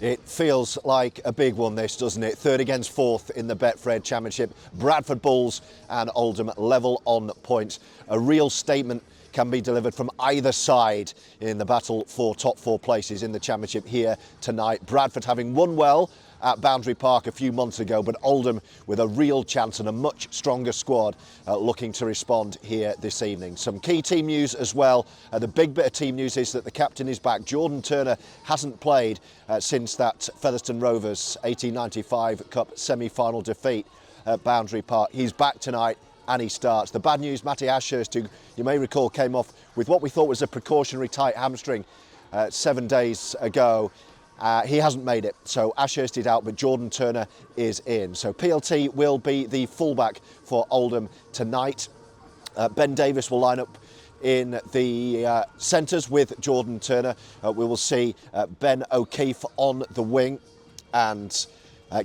It feels like a big one, this, doesn't it? Third against fourth in the Betfred Championship. Bradford Bulls and Oldham level on points. A real statement can be delivered from either side in the battle for top four places in the Championship here tonight. Bradford having won well at Boundary Park a few months ago, but Oldham with a real chance and a much stronger squad looking to respond here this evening. Some key team news as well. The big bit of team news is that the captain is back. Jordan Turner hasn't played since that Featherstone Rovers 1895 Cup semi-final defeat at Boundary Park. He's back tonight and he starts. The bad news, Matty Ashurst, who you may recall came off with what we thought was a precautionary tight hamstring 7 days ago. He hasn't made it, so Ashurst is out, but Jordan Turner is in. So PLT will be the fullback for Oldham tonight. Ben Davis will line up in the centres with Jordan Turner. We will see Ben O'Keefe on the wing and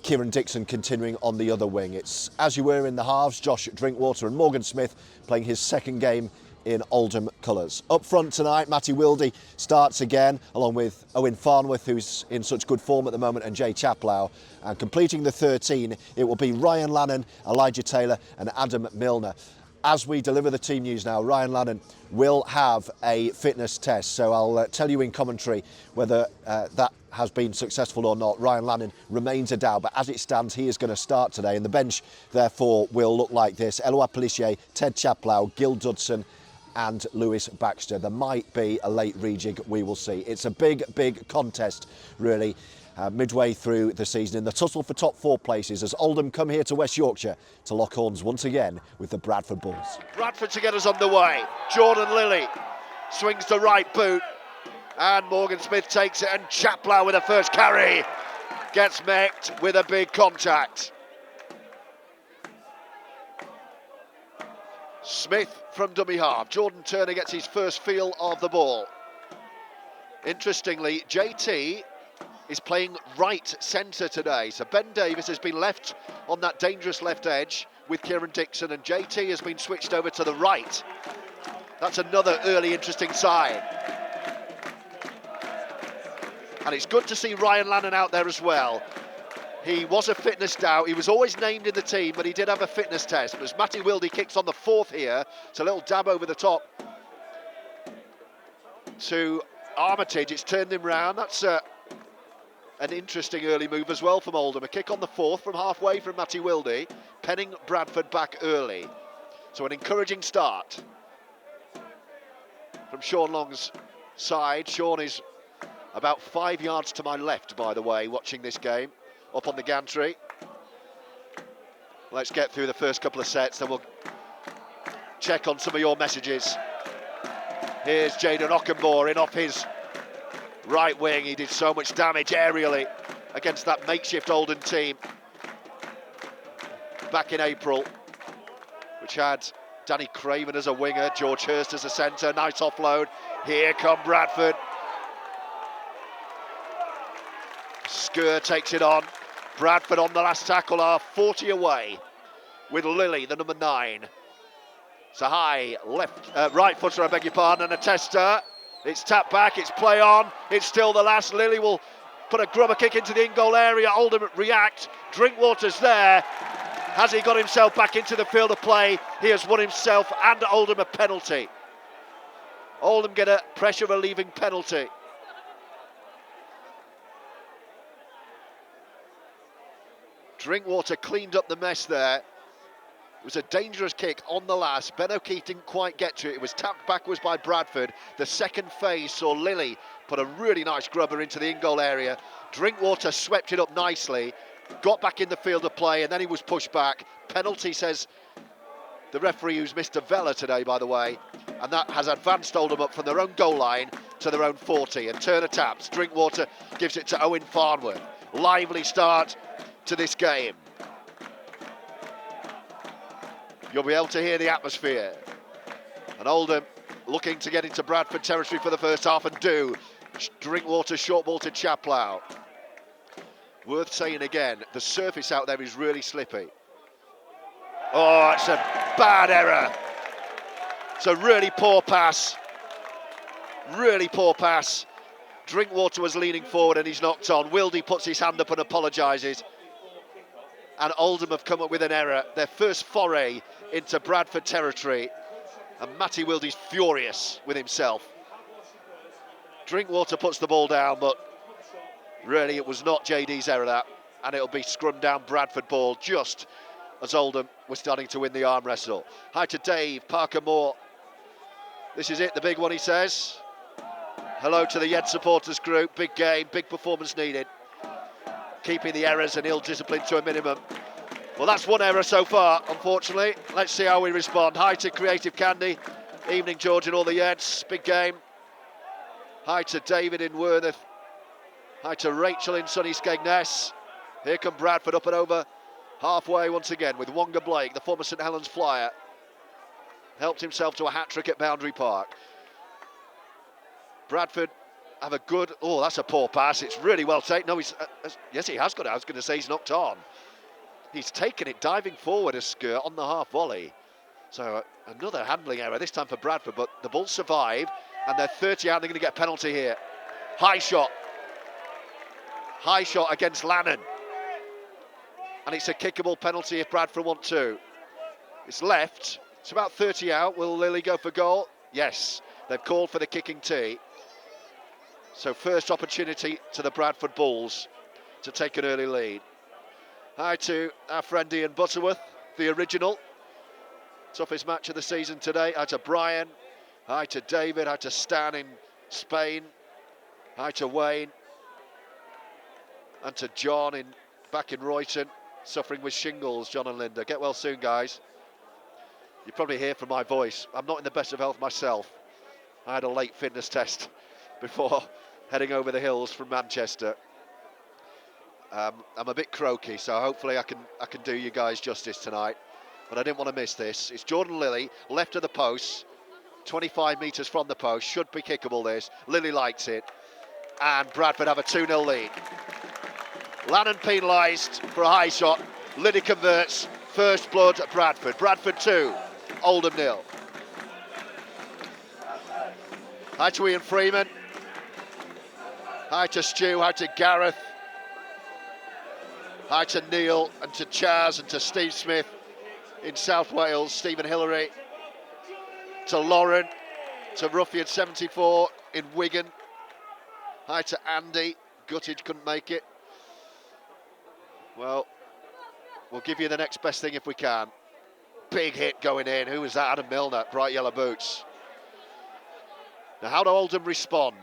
Kieran Dixon continuing on the other wing. It's as you were in the halves, Josh Drinkwater and Morgan Smith playing his second game in Oldham colours. Up front tonight, Matty Wilde starts again, along with Owen Farnworth, who's in such good form at the moment, and Jay Chaplow. And completing the 13, it will be Ryan Lannon, Elijah Taylor and Adam Milner. As we deliver the team news now, Ryan Lannon will have a fitness test, so I'll tell you in commentary whether that has been successful or not. Ryan Lannon remains a doubt, but as it stands, he is going to start today, and the bench, therefore, will look like this. Eloi Pelissier, Ted Chaplow, Gill Dudson and Lewis Baxter. There might be a late rejig, we will see. It's a big, big contest, really, midway through the season in the tussle for top four places as Oldham come here to West Yorkshire to lock horns once again with the Bradford Bulls. Bradford to get us underway. Jordan Lilley swings the right boot and Morgan Smith takes it, and Chaplow with a first carry gets mech'd with a big contact. Smith from dummy half. Jordan Turner gets his first feel of the ball. Interestingly, JT is playing right centre today. So Ben Davis has been left on that dangerous left edge with Kieran Dixon, and JT has been switched over to the right. That's another early interesting sign. And it's good to see Ryan Lannon out there as well. He was a fitness doubt. He was always named in the team, but he did have a fitness test. But as Matty Wilde kicks on the fourth here, it's a little dab over the top to Armitage. It's turned him round. That's an interesting early move as well from Oldham. A kick on the fourth from halfway from Matty Wilde, penning Bradford back early. So an encouraging start from Sean Long's side. Sean is about 5 yards to my left, by the way, watching this game. Up on the gantry. Let's get through the first couple of sets, then we'll check on some of your messages. Here's Jaden Okunbor in off his right wing. He did so much damage aerially against that makeshift Oldham team back in April, which had Danny Craven as a winger, George Hurst as a centre. Nice offload. Here come Bradford. Skur takes it on. Bradford on the last tackle are 40 away with Lilley, the number 9. It's a high right footer, I beg your pardon, and a tester. It's tapped back, it's play on, it's still the last. Lilley will put a grubber kick into the in-goal area. Oldham react. Drinkwater's there. Has he got himself back into the field of play? He has won himself and Oldham a penalty. Oldham get a pressure relieving penalty. Drinkwater cleaned up the mess there. It was a dangerous kick on the last. Ben O'Keefe didn't quite get to it. It was tapped backwards by Bradford. The second phase saw Lilley put a really nice grubber into the in-goal area. Drinkwater swept it up nicely, got back in the field of play, and then he was pushed back. Penalty, says the referee, who's Mr. Vella today, by the way, and that has advanced Oldham up from their own goal line to their own 40. And Turner taps. Drinkwater gives it to Owen Farnworth. Lively start to this game. You'll be able to hear the atmosphere. And Oldham looking to get into Bradford territory for the first half, and do. Drinkwater short ball to Chaplow. Worth saying again, the surface out there is really slippy. Oh, it's a bad error. It's a really poor pass. Really poor pass Drinkwater was leaning forward and he's knocked on. Wildey puts his hand up and apologises. And Oldham have come up with an error. Their first foray into Bradford territory. And Matty Wildey's furious with himself. Drinkwater puts the ball down, but really it was not JD's error, that. And it'll be scrum down Bradford ball just as Oldham was starting to win the arm wrestle. Hi to Dave, Parker Moore. This is it, the big one, he says. Hello to the Yed supporters group. Big game, big performance needed. Keeping the errors and ill discipline to a minimum. Well, that's one error so far, unfortunately. Let's see how we respond. Hi to Creative Candy. Evening, George, and all the Yeds. Big game. Hi to David in Wortheth. Hi to Rachel in sunny Skegness. Here come Bradford up and over halfway once again with Wonga Blake, the former St Helens flyer. Helped himself to a hat-trick at Boundary Park. Bradford have a good... Oh, that's a poor pass. It's really well taken. No, yes, he has got it. I was going to say he's knocked on. He's taken it diving forward a skirt on the half volley. So another handling error, this time for Bradford, but the Bulls survive and they're 30 out. They're going to get a penalty here. High shot. High shot against Lannan. And it's a kickable penalty if Bradford want to. It's left. It's about 30 out. Will Lilley go for goal? Yes. They've called for the kicking tee. So first opportunity to the Bradford Bulls to take an early lead. Hi to our friend Ian Butterworth, the original. Toughest match of the season today. Hi to Brian. Hi to David. Hi to Stan in Spain. Hi to Wayne. And to John back in Royton, suffering with shingles, John and Linda. Get well soon, guys. You probably hear from my voice. I'm not in the best of health myself. I had a late fitness test before heading over the hills from Manchester. I'm a bit croaky, so hopefully I can do you guys justice tonight. But I didn't want to miss this. It's Jordan Lilley, left of the post, 25 metres from the post. Should be kickable, this. Lilley likes it. And Bradford have a 2-0 lead. Lannan penalised for a high shot. Lilley converts. First blood at Bradford. Bradford 2, Oldham 0. Hi to Ian Freeman. Hi to Stu. Hi to Gareth. Hi to Neil and to Chaz and to Steve Smith in South Wales. Stephen Hillary. To Lauren. To Roughyeds 74 in Wigan. Hi to Andy. Gutted couldn't make it. Well, we'll give you the next best thing if we can. Big hit going in. Who was that? Adam Milner, bright yellow boots. Now, how do Oldham respond?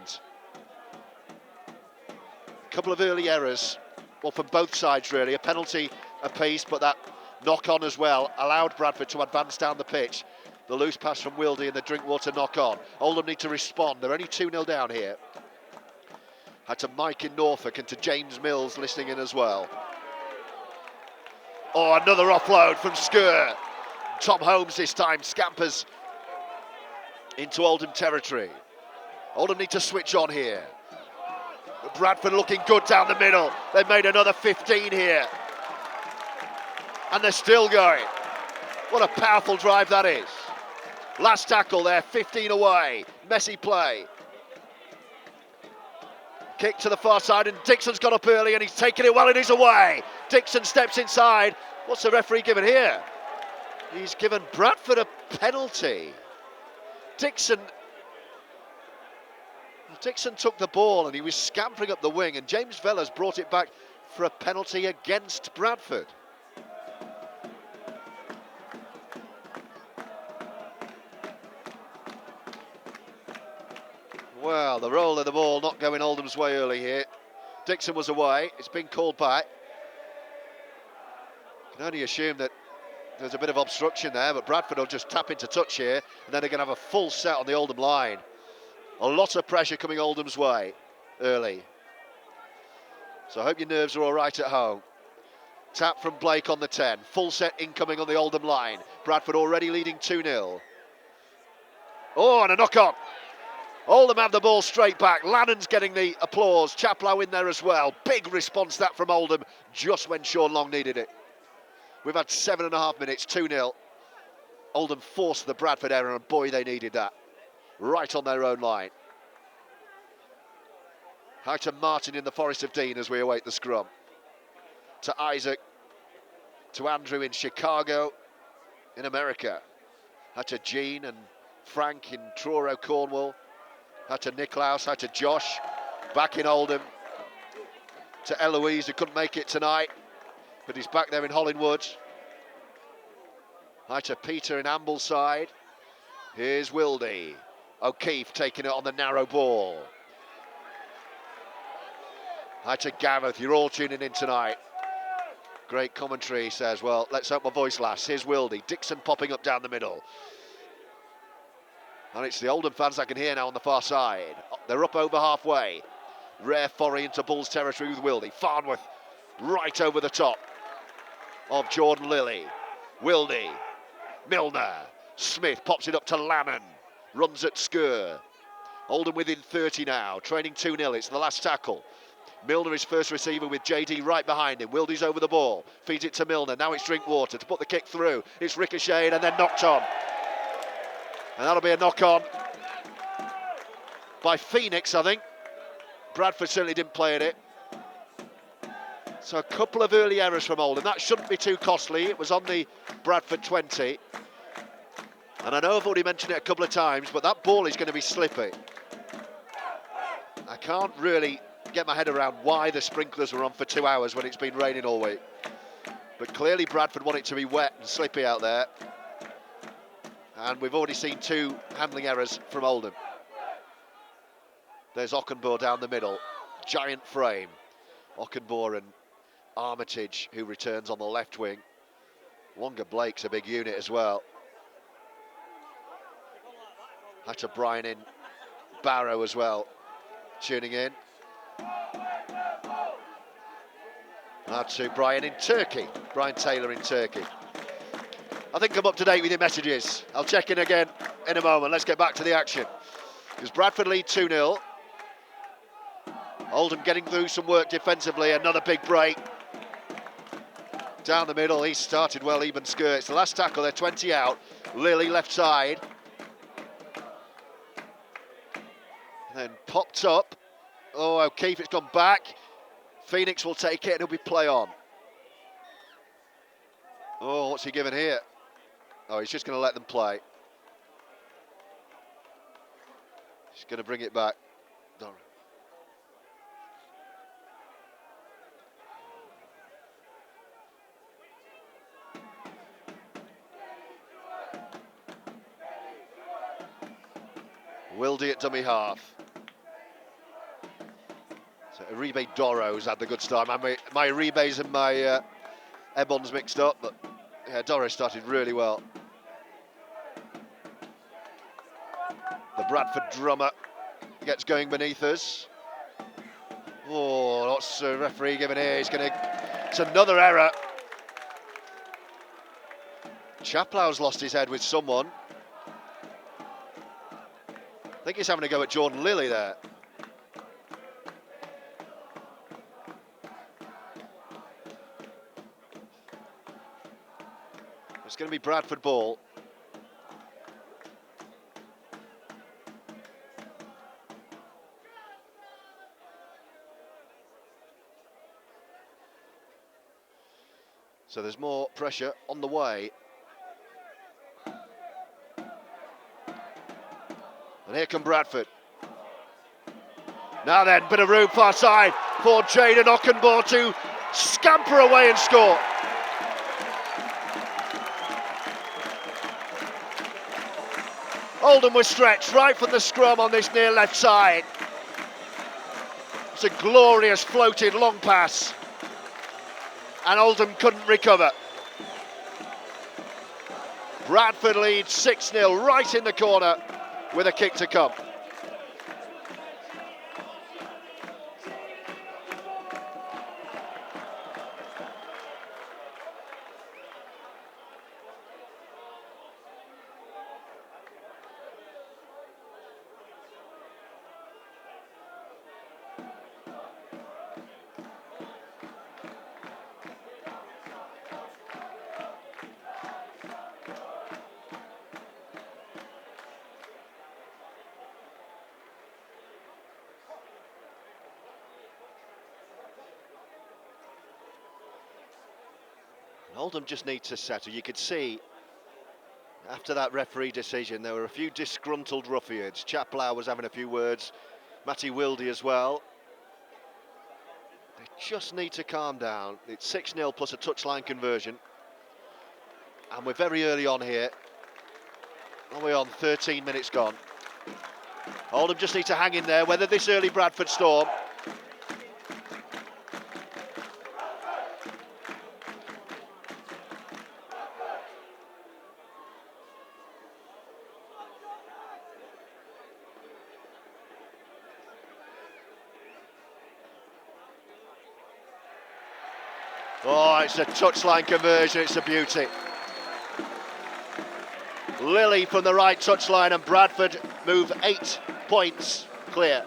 A couple of early errors. Well, from both sides, really. A penalty apiece, but that knock-on as well allowed Bradford to advance down the pitch. The loose pass from Wildey and the Drinkwater knock-on. Oldham need to respond. They're only 2-0 down here. Had to Mike in Norfolk and to James Mills listening in as well. Oh, another offload from Skur. Tom Holmes this time scampers into Oldham territory. Oldham need to switch on here. Bradford looking good down the middle. They've made another 15 here. And they're still going. What a powerful drive that is. Last tackle there, 15 away. Messy play. Kick to the far side and Dixon's got up early and he's taken it well and he's away. Dixon steps inside. What's the referee given here? He's given Bradford a penalty. Dixon took the ball and he was scampering up the wing and James Vella's brought it back for a penalty against Bradford. Well, the roll of the ball not going Oldham's way early here. Dixon was away. It's been called back. Can only assume that there's a bit of obstruction there, but Bradford will just tap into touch here, and then they're going to have a full set on the Oldham line. A lot of pressure coming Oldham's way early. So I hope your nerves are all right at home. Tap from Blake on the 10. Full set incoming on the Oldham line. Bradford already leading 2-0. Oh, and a knock-on. Oldham have the ball straight back. Lannan's getting the applause. Chaplow in there as well. Big response that from Oldham just when Sean Long needed it. We've had 7.5 minutes, 2-0. Oldham forced the Bradford error and boy, they needed that. Right on their own line. High to Martin in the Forest of Dean as we await the scrum. To Isaac, to Andrew in Chicago, in America. High to Jean and Frank in Truro, Cornwall. High to Nicklaus, high to Josh, back in Oldham. To Eloise, who couldn't make it tonight, but he's back there in Hollingwood. High to Peter in Ambleside. Here's Wildy. O'Keefe taking it on the narrow ball. High to Gareth, you're all tuning in tonight. Great commentary, he says, well, let's hope my voice lasts. Here's Wildy, Dixon popping up down the middle. And it's the Oldham fans I can hear now on the far side. They're up over halfway. Rare foray into Bulls territory with Wildy. Farnworth right over the top of Jordan Lilley. Wildy, Milner, Smith pops it up to Lannon. Runs at Skur. Oldham within 30 now, trailing 2-0, it's the last tackle. Milner is first receiver with JD right behind him. Wildy's over the ball, feeds it to Milner, now it's Drinkwater to put the kick through. It's ricocheted and then knocked on. And that'll be a knock on by Phoenix, I think. Bradford certainly didn't play at it. So a couple of early errors from Oldham. That shouldn't be too costly. It was on the Bradford 20. And I know I've already mentioned it a couple of times, but that ball is going to be slippy. I can't really get my head around why the sprinklers were on for 2 hours when it's been raining all week. But clearly Bradford want it to be wet and slippy out there. And we've already seen 2 handling errors from Oldham. There's Okunbor down the middle, giant frame. Okunbor and Armitage, who returns on the left wing. Wonga Blake's a big unit as well. Had to Brian in, Barrow as well, tuning in. Had to Brian in Turkey, Brian Taylor in Turkey. I think I'm up to date with your messages. I'll check in again in a moment. Let's get back to the action. Because Bradford lead 2-0. Oldham getting through some work defensively, another big break. Down the middle, he started well, even Skur. It's the last tackle, they're 20 out. Lilley left side. And then popped up. Oh, O'Keefe, it's gone back. Phoenix will take it and it'll be play on. Oh, what's he given here? Oh, he's just going to let them play. He's going to bring it back. Doro. Wildy at dummy half. So Uribe Doro's had the good start. My Uribes and my Ebons mixed up, but yeah, Doro started really well. The Bradford drummer gets going beneath us. Oh, what's the referee giving here? It's another error. Chaplow's lost his head with someone. I think he's having a go at Jordan Lilley there. It's going to be Bradford ball. So there's more pressure on the way. And here come Bradford. Now then, bit of room far side for Jaden Okunbor to scamper away and score. Oldham was stretched right from the scrum on this near left side. It's a glorious floated long pass. And Oldham couldn't recover. Bradford leads 6-0 right in the corner with a kick to come. Oldham just need to settle. You could see after that referee decision there were a few disgruntled Roughyeds. Chaplow was having a few words, Matty Wildy as well. They just need to calm down. It's 6-0 plus a touchline conversion. And we're very early on here. Are we on? 13 minutes gone. Oldham just need to hang in there, weather this early Bradford storm. Oh, it's a touchline conversion, it's a beauty. Lilley from the right touchline and Bradford move 8 points clear.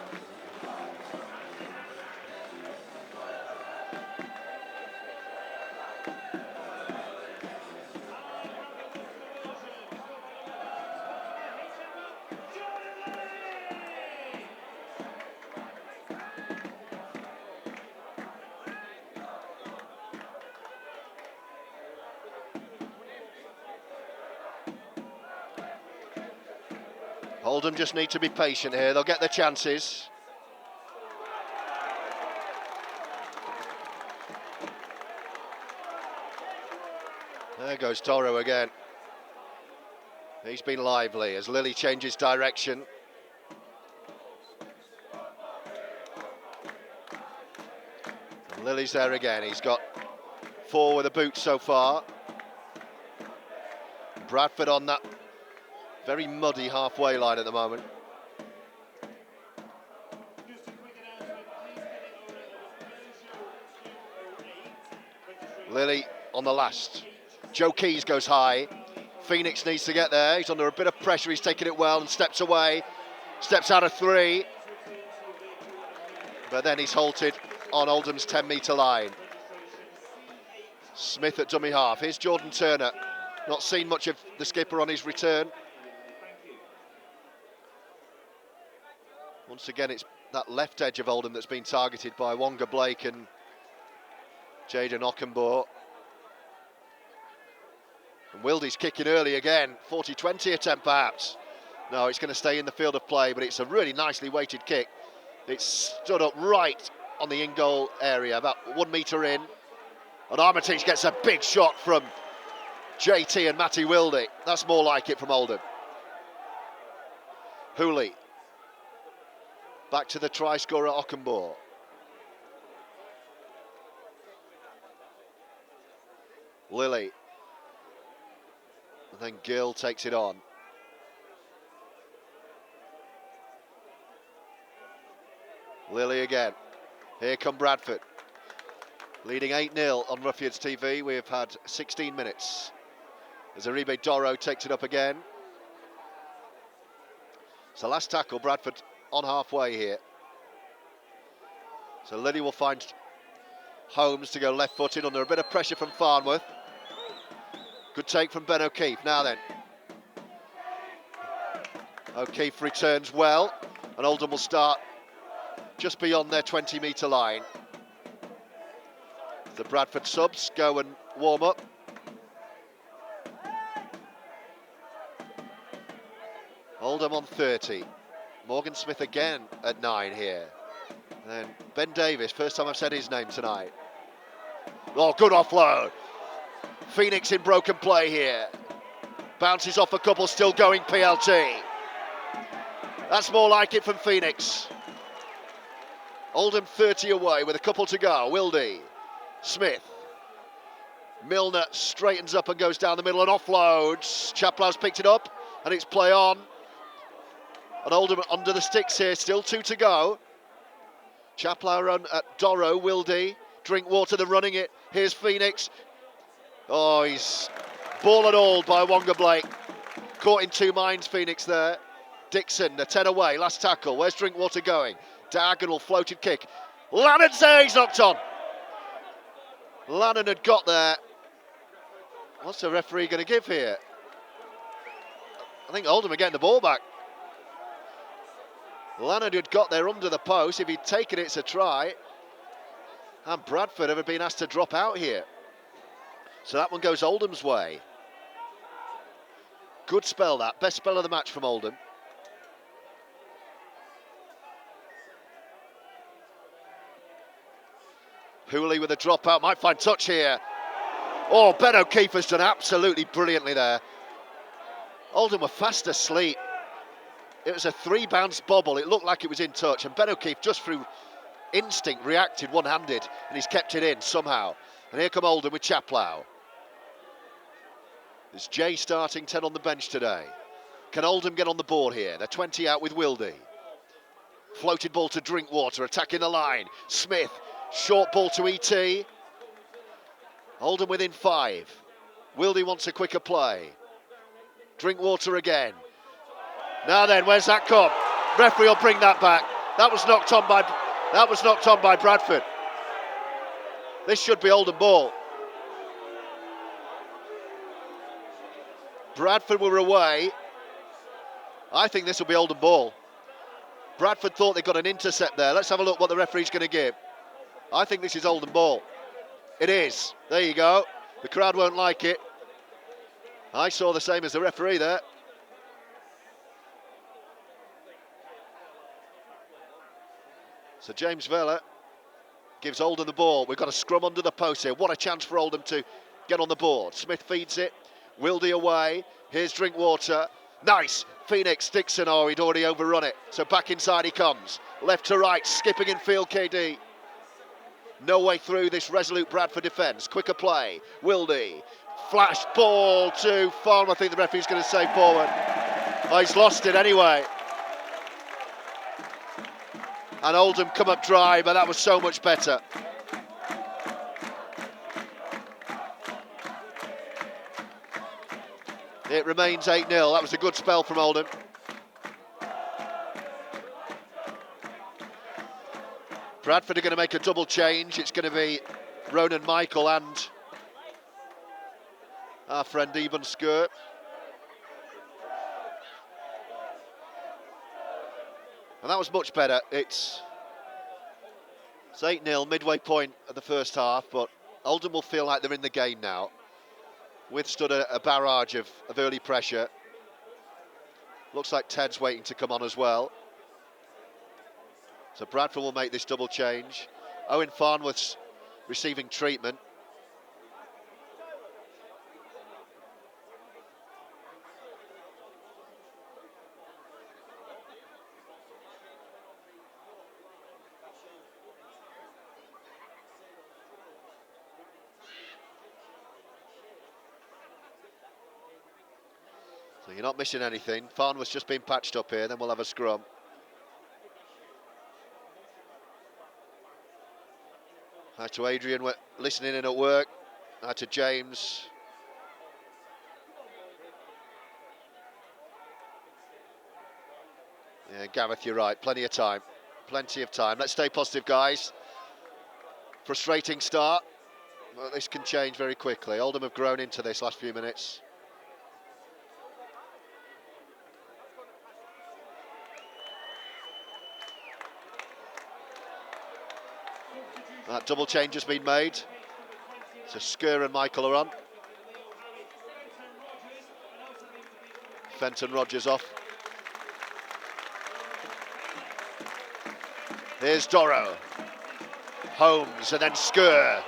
Oldham just need to be patient here, they'll get their chances. There goes Doro again. He's been lively as Lilley changes direction. And Lilley's there again, he's got 4 with a boot so far. Bradford on that very muddy halfway line at the moment. Lilley on the last. Joe Keys goes high. Phoenix needs to get there. He's under a bit of pressure. He's taking it well and steps away. Steps out of 3. But then he's halted on Oldham's 10-metre line. Smith at dummy half. Here's Jordan Turner. Not seen much of the skipper on his return. Once again, it's that left edge of Oldham that's been targeted by Wonga Blake and Jaden Okunbor. And Wildy's kicking early again, 40-20 attempt perhaps. No, it's going to stay in the field of play, but it's a really nicely weighted kick. It's stood up right on the in-goal area, about 1 metre in. And Armitage gets a big shot from JT and Matty Wildy. That's more like it from Oldham. Hooley. Back to the try scorer, Okunbor. Lilley. And then Gill takes it on. Lilley again. Here come Bradford. Leading 8-0 on Roughyeds TV. We have had 16 minutes. As Aribe Doro takes it up again. It's the last tackle, Bradford on halfway here. So Lilley will find Holmes to go left-footed under a bit of pressure from Farnworth. Good take from Ben O'Keefe. Now then. O'Keefe returns well, and Oldham will start just beyond their 20-metre line. The Bradford subs go and warm up. Oldham on 30. Morgan Smith again at 9 here. And then Ben Davis, first time I've said his name tonight. Oh, good offload. Phoenix in broken play here. Bounces off a couple, still going PLT. That's more like it from Phoenix. Oldham 30 away with a couple to go. Wildy, Smith. Milner straightens up and goes down the middle and offloads. Chaplow's picked it up and it's play on. And Oldham under the sticks here, still 2 to go. Chaplow run at Doro, Wildy, Drinkwater, they're running it. Here's Phoenix. Oh, he's ball and all by Wonga Blake. Caught in 2 minds, Phoenix there. Dixon, the 10 away, last tackle. Where's Drinkwater going? Diagonal floated kick. Lannon's there, he's knocked on. Lannon had got there. What's the referee going to give here? I think Oldham are getting the ball back. Lannon had got there under the post. If he'd taken it, it's a try. And Bradford have been asked to drop out here. So that one goes Oldham's way. Good spell that, best spell of the match from Oldham. Hooley with a dropout, might find touch here. Oh, Ben O'Keefe has done absolutely brilliantly there. Oldham were fast asleep. It was a 3-bounce bobble, it looked like it was in touch, and Ben O'Keefe just through instinct reacted one-handed, and he's kept it in somehow. And here come Oldham with Chaplow. There's Jay starting, 10 on the bench today. Can Oldham get on the board here? They're 20 out with Lilley. Floated ball to Drinkwater, attacking the line. Smith, short ball to E.T. Oldham within 5. Lilley wants a quicker play. Drinkwater again. Now then, where's that come? Referee will bring that back. That was knocked on by Bradford. This should be Oldham ball. Bradford were away. I think this will be Oldham ball. Bradford thought they got an intercept there. Let's have a look what the referee's going to give. I think this is Oldham ball. It is. There you go. The crowd won't like it. I saw the same as the referee there. So James Vella gives Oldham the ball. We've got a scrum under the post here. What a chance for Oldham to get on the board. Smith feeds it. Lilley away. Here's Drinkwater. Nice. Phoenix, Dixon. Oh, he'd already overrun it. So back inside he comes. Left to right. Skipping in field, KD. No way through this resolute Bradford defence. Quicker play. Lilley. Flash ball to Farm. I think the referee's going to say forward. Oh, he's lost it anyway. And Oldham come up dry, but that was so much better. It remains 8-0. That was a good spell from Oldham. Bradford are going to make a double change. It's going to be Ronan Michael and our friend Eben Skirt. And that was much better. It's 8-0, midway point of the first half, but Oldham will feel like they're in the game now. Withstood a barrage of early pressure. Looks like Ted's waiting to come on as well. So Bradford will make this double change. Owen Farnworth's receiving treatment. So you're not missing anything. Farnworth's just been patched up here, then we'll have a scrum. Hi to Adrian, listening in at work. Hi to James. Yeah, Gareth, you're right. Plenty of time. Plenty of time. Let's stay positive, guys. Frustrating start. Well, this can change very quickly. Oldham have grown into this last few minutes. That double change has been made. So Skur and Michael are on. Fenton Rogers off. Here's Doro. Holmes and then Skur.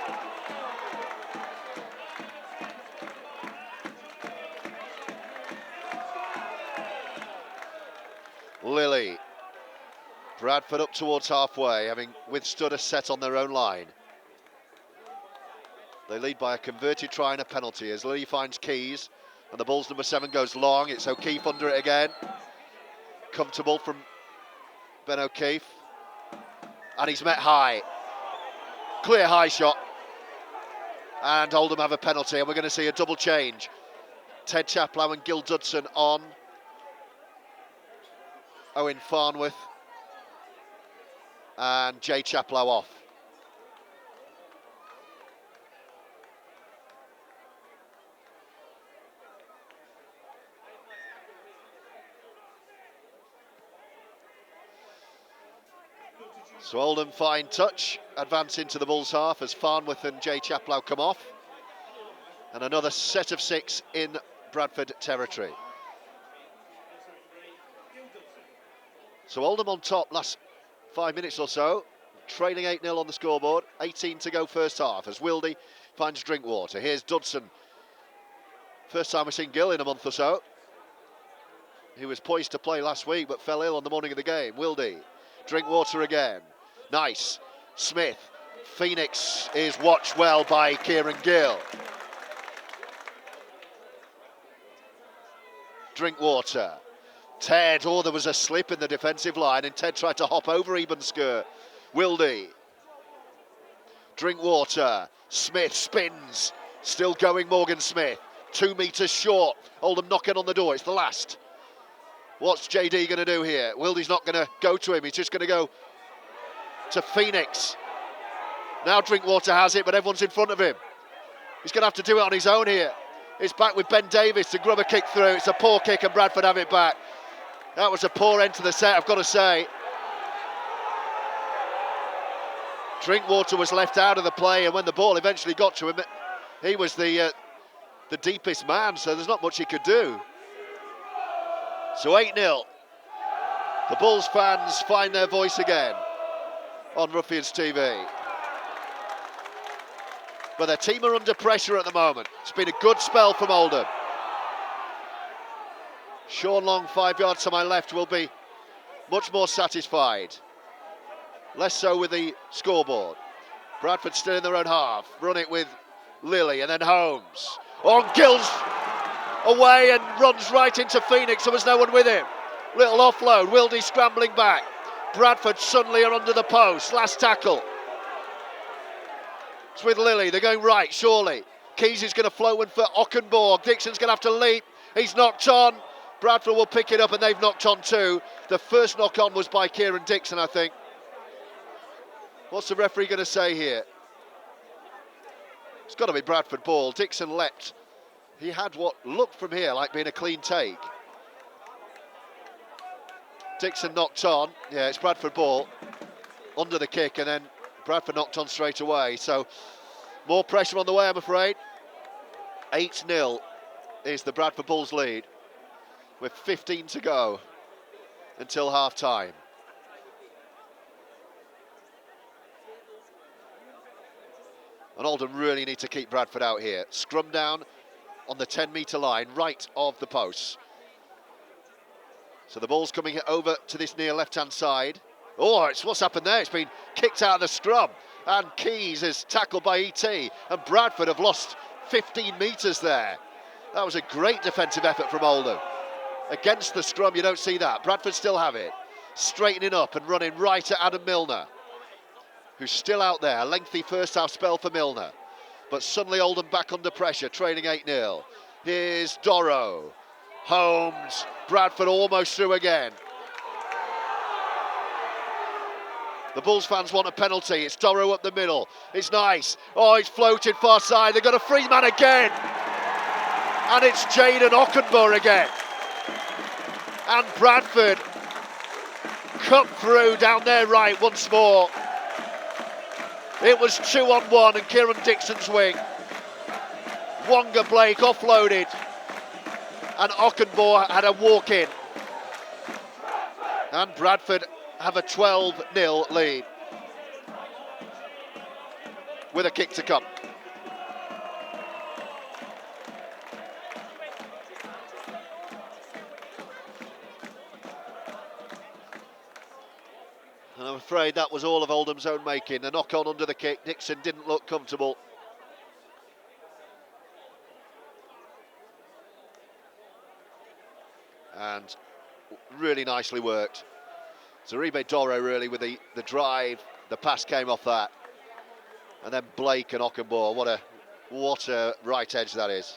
Lilley. Bradford up towards halfway, having withstood a set on their own line. They lead by a converted try and a penalty as Lilley finds Keys, and the ball's number 7 goes long. It's O'Keefe under it again. Comfortable from Ben O'Keefe. And he's met high. Clear high shot. And Oldham have a penalty, and we're going to see a double change. Ted Chaplow and Gill Dudson on. Owen Farnworth. And Jay Chaplow off. So Oldham fine touch, advance into the Bulls half as Farnworth and Jay Chaplow come off. And another set of 6 in Bradford territory. So Oldham on top last 5 minutes or so, trailing 8-0 on the scoreboard, 18 to go first half as Lilley finds Drinkwater. Here's Dudson. First time we've seen Gill in a month or so. He was poised to play last week but fell ill on the morning of the game. Lilley, Drinkwater again. Nice. Smith. Phoenix is watched well by Kieran Gill. Drinkwater. Ted, there was a slip in the defensive line and Ted tried to hop over Ebensker. Lilley. Drinkwater. Smith spins. Still going Morgan Smith. 2 metres short. Oldham knocking on the door. It's the last. What's JD going to do here? Lilley's not going to go to him. He's just going to go to Phoenix. Now Drinkwater has it, but everyone's in front of him. He's going to have to do it on his own here. It's back with Ben Davies to grub a kick through. It's a poor kick and Bradford have it back. That was a poor end to the set, I've got to say. Drinkwater was left out of the play, and when the ball eventually got to him, he was the deepest man, so there's not much he could do. So 8-0. The Bulls fans find their voice again on Roughyeds TV. But their team are under pressure at the moment. It's been a good spell from Oldham. Sean Long, 5 yards to my left, will be much more satisfied. Less so with the scoreboard. Bradford still in their own half. Run it with Lilley and then Holmes. Gill's away and runs right into Phoenix. There was no one with him. Little offload. Lilley scrambling back. Bradford suddenly are under the post. Last tackle. It's with Lilley. They're going right, surely. Keys is going to float one for Okunbor. Dixon's going to have to leap. He's knocked on. Bradford will pick it up and they've knocked on too. The first knock on was by Kieran Dixon, I think. What's the referee going to say here? It's got to be Bradford ball. Dixon leapt. He had what looked from here like being a clean take. Dixon knocked on. Yeah, it's Bradford ball. Under the kick and then Bradford knocked on straight away. So more pressure on the way, I'm afraid. 8-0 is the Bradford Bulls lead with 15 to go until half time. And Oldham really need to keep Bradford out here. Scrum down on the 10-metre line, right of the posts. So the ball's coming over to this near left-hand side. It's what's happened there. It's been kicked out of the scrum. And Keys is tackled by ET. And Bradford have lost 15 metres there. That was a great defensive effort from Oldham. Against the scrum, you don't see that. Bradford still have it. Straightening up and running right at Adam Milner, who's still out there. A lengthy first half spell for Milner. But suddenly Oldham back under pressure, trailing 8-0. Here's Doro. Holmes. Bradford almost through again. The Bulls fans want a penalty. It's Doro up the middle. It's nice. He's floated far side. They've got a free man again. And it's Jaden Okunbor again. And Bradford cut through down their right once more. It was 2-on-1 and Kieran Dixon's wing. Wonga Blake offloaded. And Okunbor had a walk in. And Bradford have a 12-0 lead. With a kick to come. And I'm afraid that was all of Oldham's own making. The knock on under the kick. Dixon didn't look comfortable. And really nicely worked. Zaribe Doro really with the drive. The pass came off that. And then Blake and Okunbor. What a right edge that is.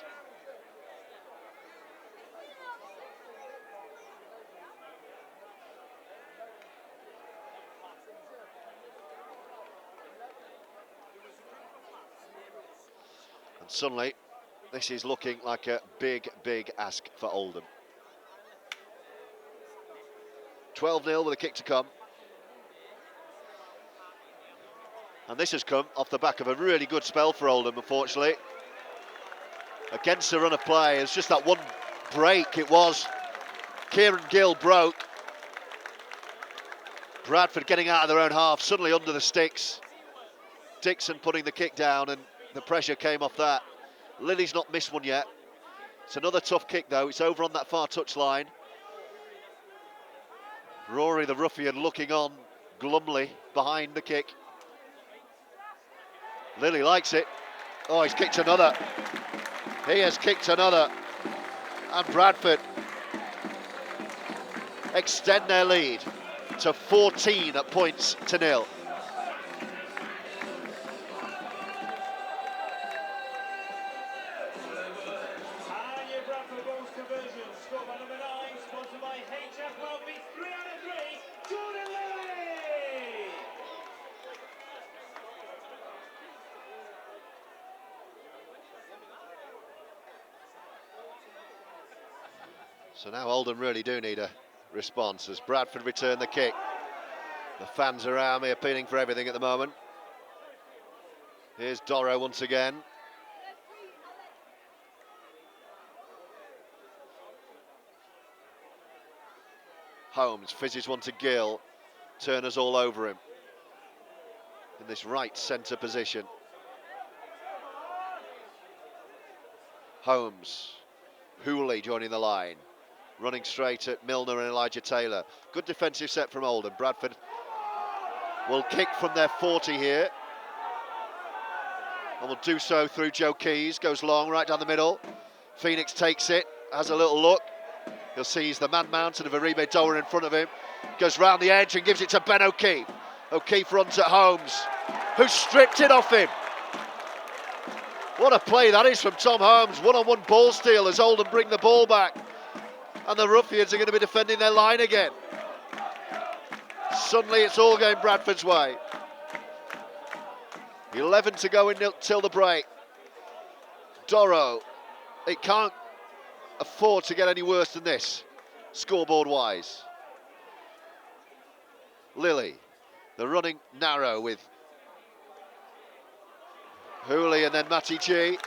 And suddenly, this is looking like a big, big ask for Oldham. 12-0 with a kick to come. And this has come off the back of a really good spell for Oldham, unfortunately. against the run of play. It's just that one break it was. Kieran Gill broke. Bradford getting out of their own half, suddenly under the sticks. Dixon putting the kick down, and the pressure came off that. Lilley's not missed one yet. It's another tough kick though, it's over on that far touch line. Rory the ruffian looking on glumly behind the kick. Lilley likes it. Oh, he's kicked another. He has kicked another. And Bradford extend their lead to 14 points to nil. So now Oldham really do need a response as Bradford return the kick. The fans around me appealing for everything at the moment. Here's Doro once again. Holmes fizzes one to Gill. Turner's all over him in this right centre position. Holmes, Hooley joining the line. Running straight at Milner and Elijah Taylor. Good defensive set from Oldham. Bradford will kick from their 40 here. And will do so through Joe Keys. Goes long, right down the middle. Phoenix takes it, has a little look. You'll see he's the man mountain of Aribe Doro in front of him. Goes round the edge and gives it to Ben O'Keefe. O'Keefe runs at Holmes, who stripped it off him. What a play that is from Tom Holmes. One-on-one ball steal as Oldham bring the ball back. And the Roughyeds are going to be defending their line again. Suddenly it's all going Bradford's way. 11 to go till the break. Doro, it can't afford to get any worse than this, scoreboard-wise. Lilley, the running narrow with Hooley and then Matty G.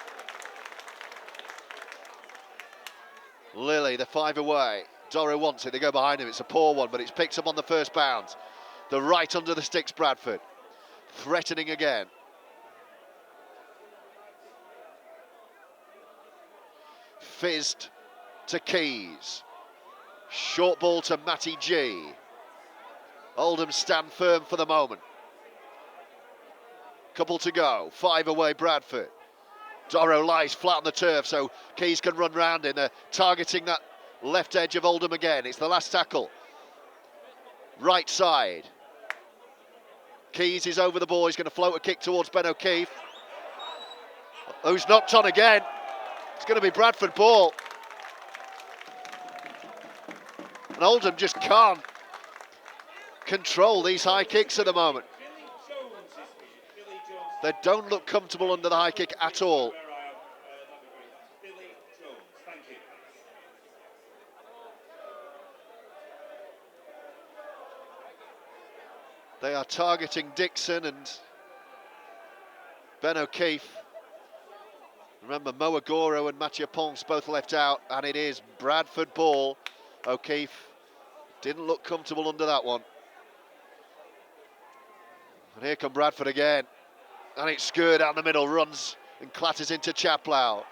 Lilley, the 5 away. Doro wants it, they go behind him. It's a poor one, but it's picked up on the first bounce. The right under the sticks, Bradford. Threatening again. Fizzed to Keys. Short ball to Matty G. Oldham stand firm for the moment. Couple to go. 5 away, Bradford. Doro lies flat on the turf, so Keys can run round in. They're targeting that left edge of Oldham again. It's the last tackle. Right side. Keys is over the ball. He's going to float a kick towards Ben O'Keefe, who's knocked on again. It's going to be Bradford ball. And Oldham just can't control these high kicks at the moment. They don't look comfortable under the high kick at all. They are targeting Dixon and Ben O'Keefe. Remember, Mo Agoro and Mathieu Ponce both left out, and it is Bradford ball. O'Keefe didn't look comfortable under that one. And here come Bradford again. And it's skewered out the middle, runs and clatters into Chaplow.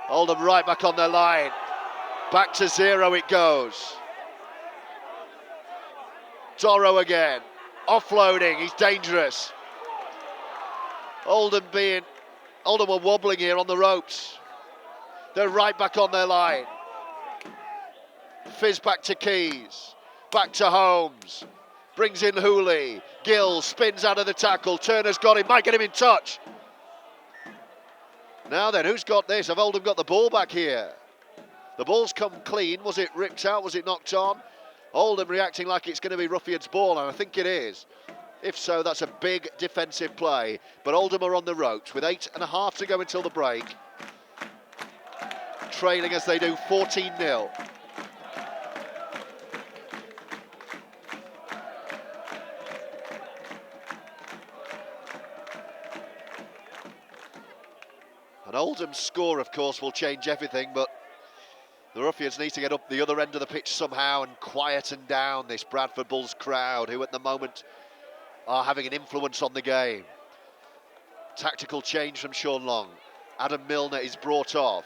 Oldham right back on their line. Back to 0 it goes. Doro again. Offloading, he's dangerous. Oldham were wobbling here on the ropes. They're right back on their line. Fizz back to Keys. Back to Holmes. Brings in Hooley. Gill spins out of the tackle. Turner's got him, might get him in touch. Now then, who's got this? Have Oldham got the ball back here? The ball's come clean. Was it ripped out? Was it knocked on? Oldham reacting like it's going to be Roughyeds' ball, and I think it is. If so, that's a big defensive play. But Oldham are on the ropes with 8.5 to go until the break. Trailing as they do 14-0. And An Oldham score, of course, will change everything, but the Roughyeds need to get up the other end of the pitch somehow and quieten down this Bradford Bulls crowd, who at the moment are having an influence on the game. Tactical change from Sean Long. Adam Milner is brought off.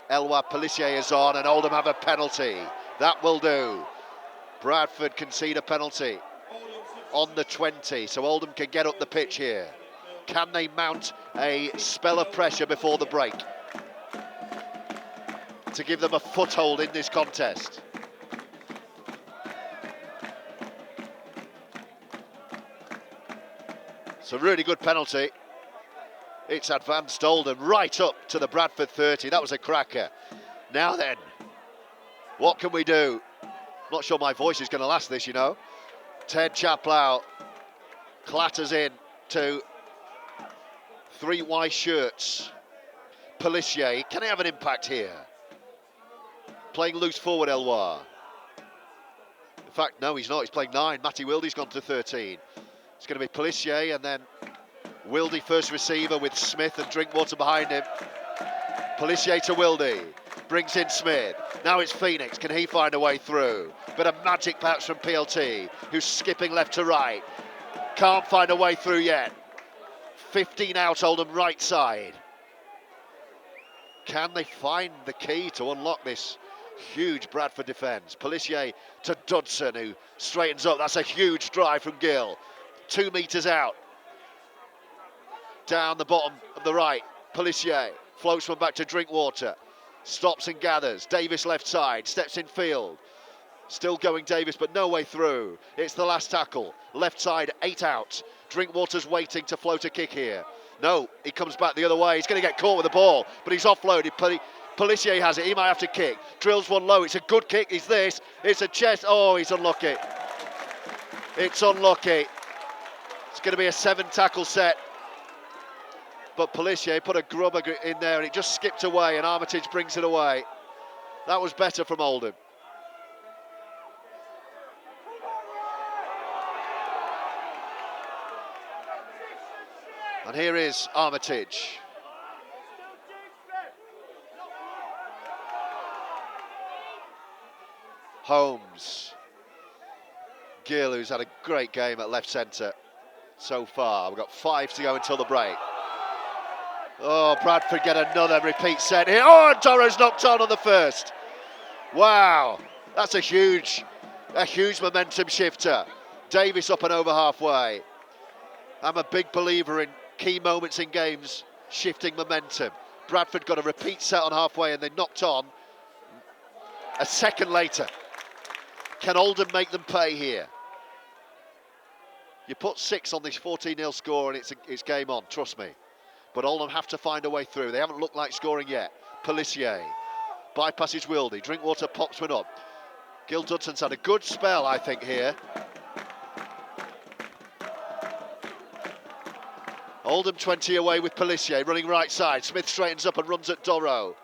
Elwa Pelissier is on, and Oldham have a penalty. That will do. Bradford concede a penalty on the 20, so Oldham can get up the pitch here. Can they mount a spell of pressure before the break to give them a foothold in this contest? It's a really good penalty. It's advanced Oldham right up to the Bradford 30. That was a cracker. Now then, what can we do? Not sure my voice is going to last this, you know. Ted Chaplow clatters in to 3 white shirts. Pelissier, can he have an impact here? Playing loose forward, Elwar. In fact, no, he's not. He's playing 9. Matty Wildy's gone to 13. It's going to be Pelissier and then Wildy first receiver with Smith and Drinkwater behind him. Pelissier to Wildy. Brings in Smith. Now it's Phoenix. Can he find a way through? Bit of magic perhaps from PLT, who's skipping left to right. Can't find a way through yet. 15 out, Oldham right side. Can they find the key to unlock this huge Bradford defence? Pelissier to Dudson, who straightens up. That's a huge drive from Gill. 2 metres out. Down the bottom of the right. Pelissier floats one back to Drinkwater. Stops and gathers. Davis left side. Steps in field. Still going Davis, but no way through. It's the last tackle. Left side, 8 out. Drinkwater's waiting to float a kick here. No, he comes back the other way. He's going to get caught with the ball, but he's offloaded. Pelissier has it. He might have to kick. Drills one low. It's a good kick. It's this. It's a chest. Oh, he's unlucky. It's unlucky. It's going to be a 7 tackle set. But Pelissier put a grubber in there and it just skipped away, and Armitage brings it away. That was better from Oldham. And here is Armitage. Holmes. Gill, who's had a great game at left centre so far. We've got 5 to go until the break. Oh, Bradford get another repeat set here. Oh, and Doro's knocked on the first. Wow, that's a huge momentum shifter. Davis up and over halfway. I'm a big believer in key moments in games shifting momentum. Bradford got a repeat set on halfway and they knocked on a second later. Can Oldham make them pay here? You put 6 on this 14-0 score and it's game on, trust me. But Oldham have to find a way through. They haven't looked like scoring yet. Pelissier bypasses Wildy. Drinkwater pops one up. Gill Dudson's had a good spell, I think, here. Oldham 20 away with Pelissier, running right side. Smith straightens up and runs at Doro.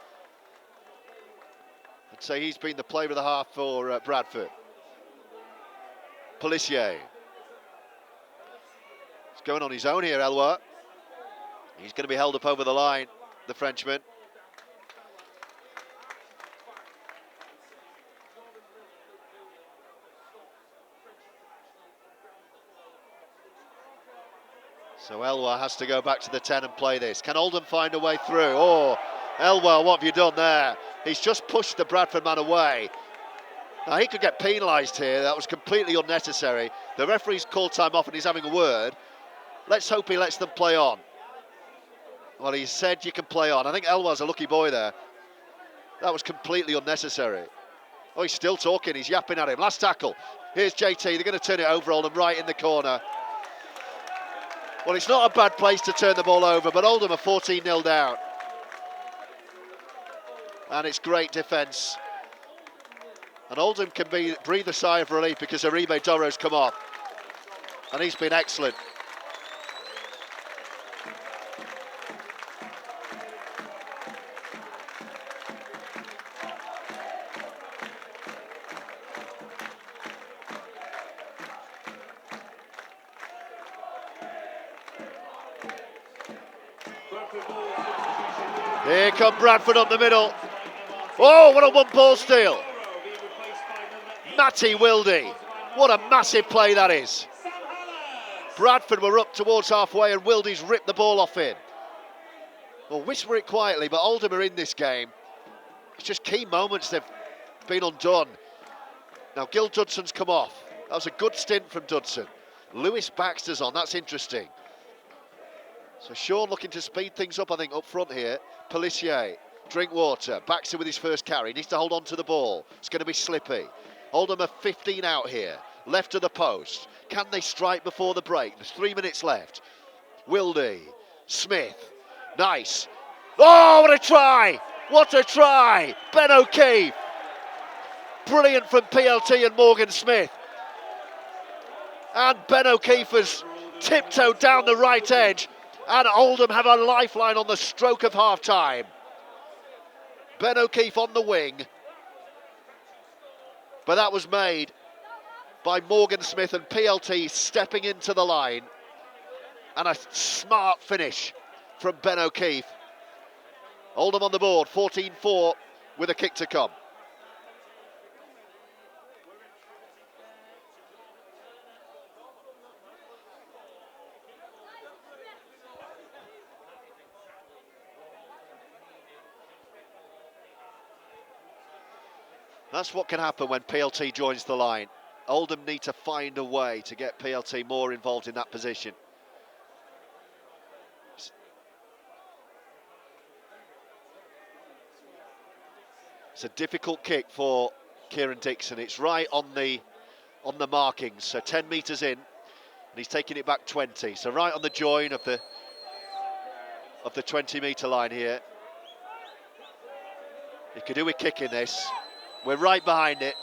I'd say he's been the player of the half for Bradford. Pelissier. He's going on his own here, Elwa. He's going to be held up over the line, the Frenchman. So Elwa has to go back to the 10 and play this. Can Oldham find a way through? Oh, Elwa, what have you done there? He's just pushed the Bradford man away. Now, he could get penalised here. That was completely unnecessary. The referee's called time off and he's having a word. Let's hope he lets them play on. Well, he said you can play on. I think Elwa's a lucky boy there. That was completely unnecessary. Oh, he's still talking. He's yapping at him. Last tackle. Here's JT. They're going to turn it over on them right in the corner. Well, it's not a bad place to turn the ball over, but Oldham are 14-0 down. And it's great defence. And Oldham can breathe a sigh of relief because Uribe Doro's come off. And he's been excellent. Here come Bradford up the middle. Oh, what a one-ball steal. Matty Wildy. What a massive play that is. Bradford were up towards halfway and Wildy's ripped the ball off him. Well, whisper it quietly, but Oldham are in this game. It's just key moments they've been undone. Now, Gill Dudson's come off. That was a good stint from Dudson. Lewis Baxter's on, that's interesting. So Sean looking to speed things up, I think, up front here. Pelissier, Drinkwater, Baxter with his first carry, needs to hold on to the ball. It's going to be slippy. Oldham are 15 out here, left of the post. Can they strike before the break? There's 3 minutes left. Wildy, Smith, nice. Oh, what a try! What a try! Ben O'Keefe. Brilliant from PLT and Morgan Smith. And Ben O'Keefe has tiptoed down the right edge, and Oldham have a lifeline on the stroke of half-time. Ben O'Keefe on the wing, but that was made by Morgan Smith and PLT stepping into the line, and a smart finish from Ben O'Keefe. Oldham on the board, 14-4 with a kick to come. That's what can happen when PLT joins the line. Oldham need to find a way to get PLT more involved in that position. It's a difficult kick for Kieran Dixon. It's right on the markings, so 10 metres in, and he's taking it back 20. So right on the join of the 20-metre line here. He could do with kicking this. We're right behind it.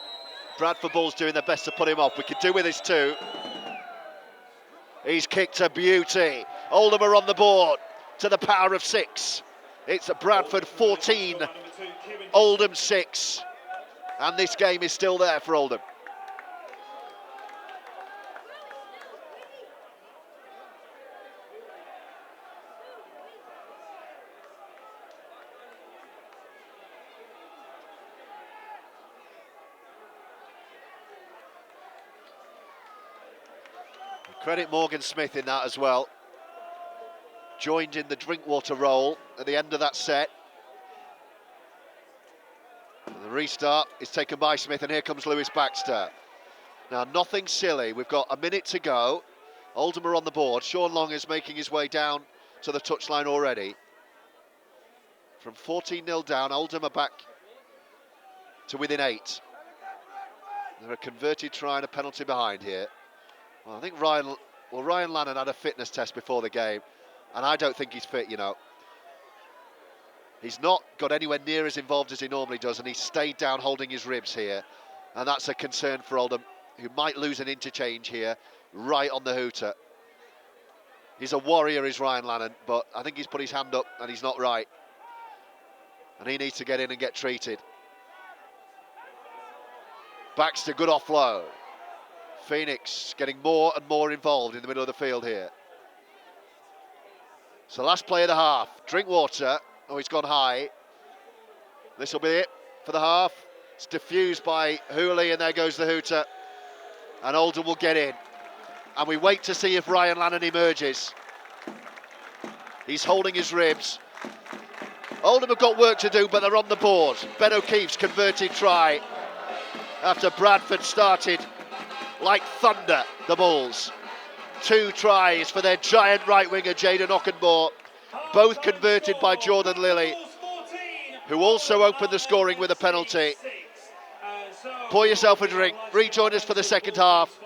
Bradford Bulls doing their best to put him off. We could do with this too. He's kicked a beauty. Oldham are on the board to the power of 6. It's a Bradford 14, Oldham 6. And this game is still there for Oldham. Credit Morgan Smith in that as well. Joined in the Drinkwater role at the end of that set. And the restart is taken by Smith, and here comes Lewis Baxter. Now, nothing silly. We've got a minute to go. Oldham are on the board. Sean Long is making his way down to the touchline already. From 14-0 down, Oldham are back to within 8. They're a converted try and a penalty behind here. Well, I think Ryan Lannon had a fitness test before the game, and I don't think he's fit, you know. He's not got anywhere near as involved as he normally does, and he's stayed down holding his ribs here, and that's a concern for Oldham, who might lose an interchange here, right on the hooter. He's a warrior, is Ryan Lannon, but I think he's put his hand up, and he's not right. And he needs to get in and get treated. Baxter, good offload. Phoenix getting more and more involved in the middle of the field here. So last play of the half. Drinkwater, oh, he's gone high. This will be it for the half. It's diffused by Hooley, and there goes the hooter. And Oldham will get in. And we wait to see if Ryan Lannon emerges. He's holding his ribs. Oldham have got work to do, but they're on the board. Ben O'Keefe's converted try after Bradford started like thunder, the Bulls. 2 tries for their giant right winger, Jaden Okunbor, both converted by Jordan Lilley, who also opened the scoring with a penalty. Pour yourself a drink, rejoin us for the second half.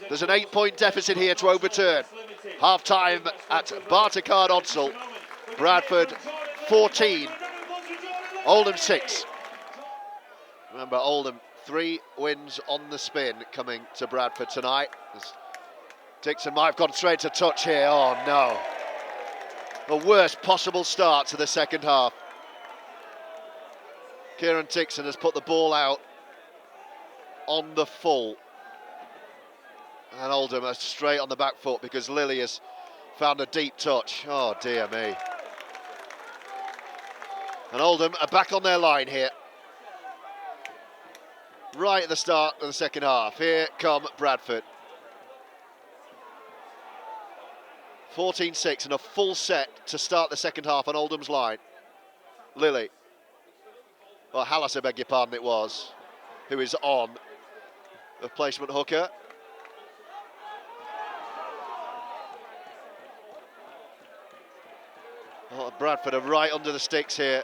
There's an 8-point deficit here to overturn. Half-time at Bartercard Odsal. Bradford 14, Oldham 6. Remember, Oldham 3 wins on the spin coming to Bradford tonight. Dixon might have gone straight to touch here. Oh no. The worst possible start to the second half. Kieran Dixon has put the ball out on the full. And Oldham are straight on the back foot because Lilley has found a deep touch. Oh dear me. And Oldham are back on their line here. Right at the start of the second half. Here come Bradford. 14-6 and a full set to start the second half on Oldham's line. Lilley. Well, Hallas, I beg your pardon, it was. Who is on the placement hooker. Oh, Bradford are right under the sticks here.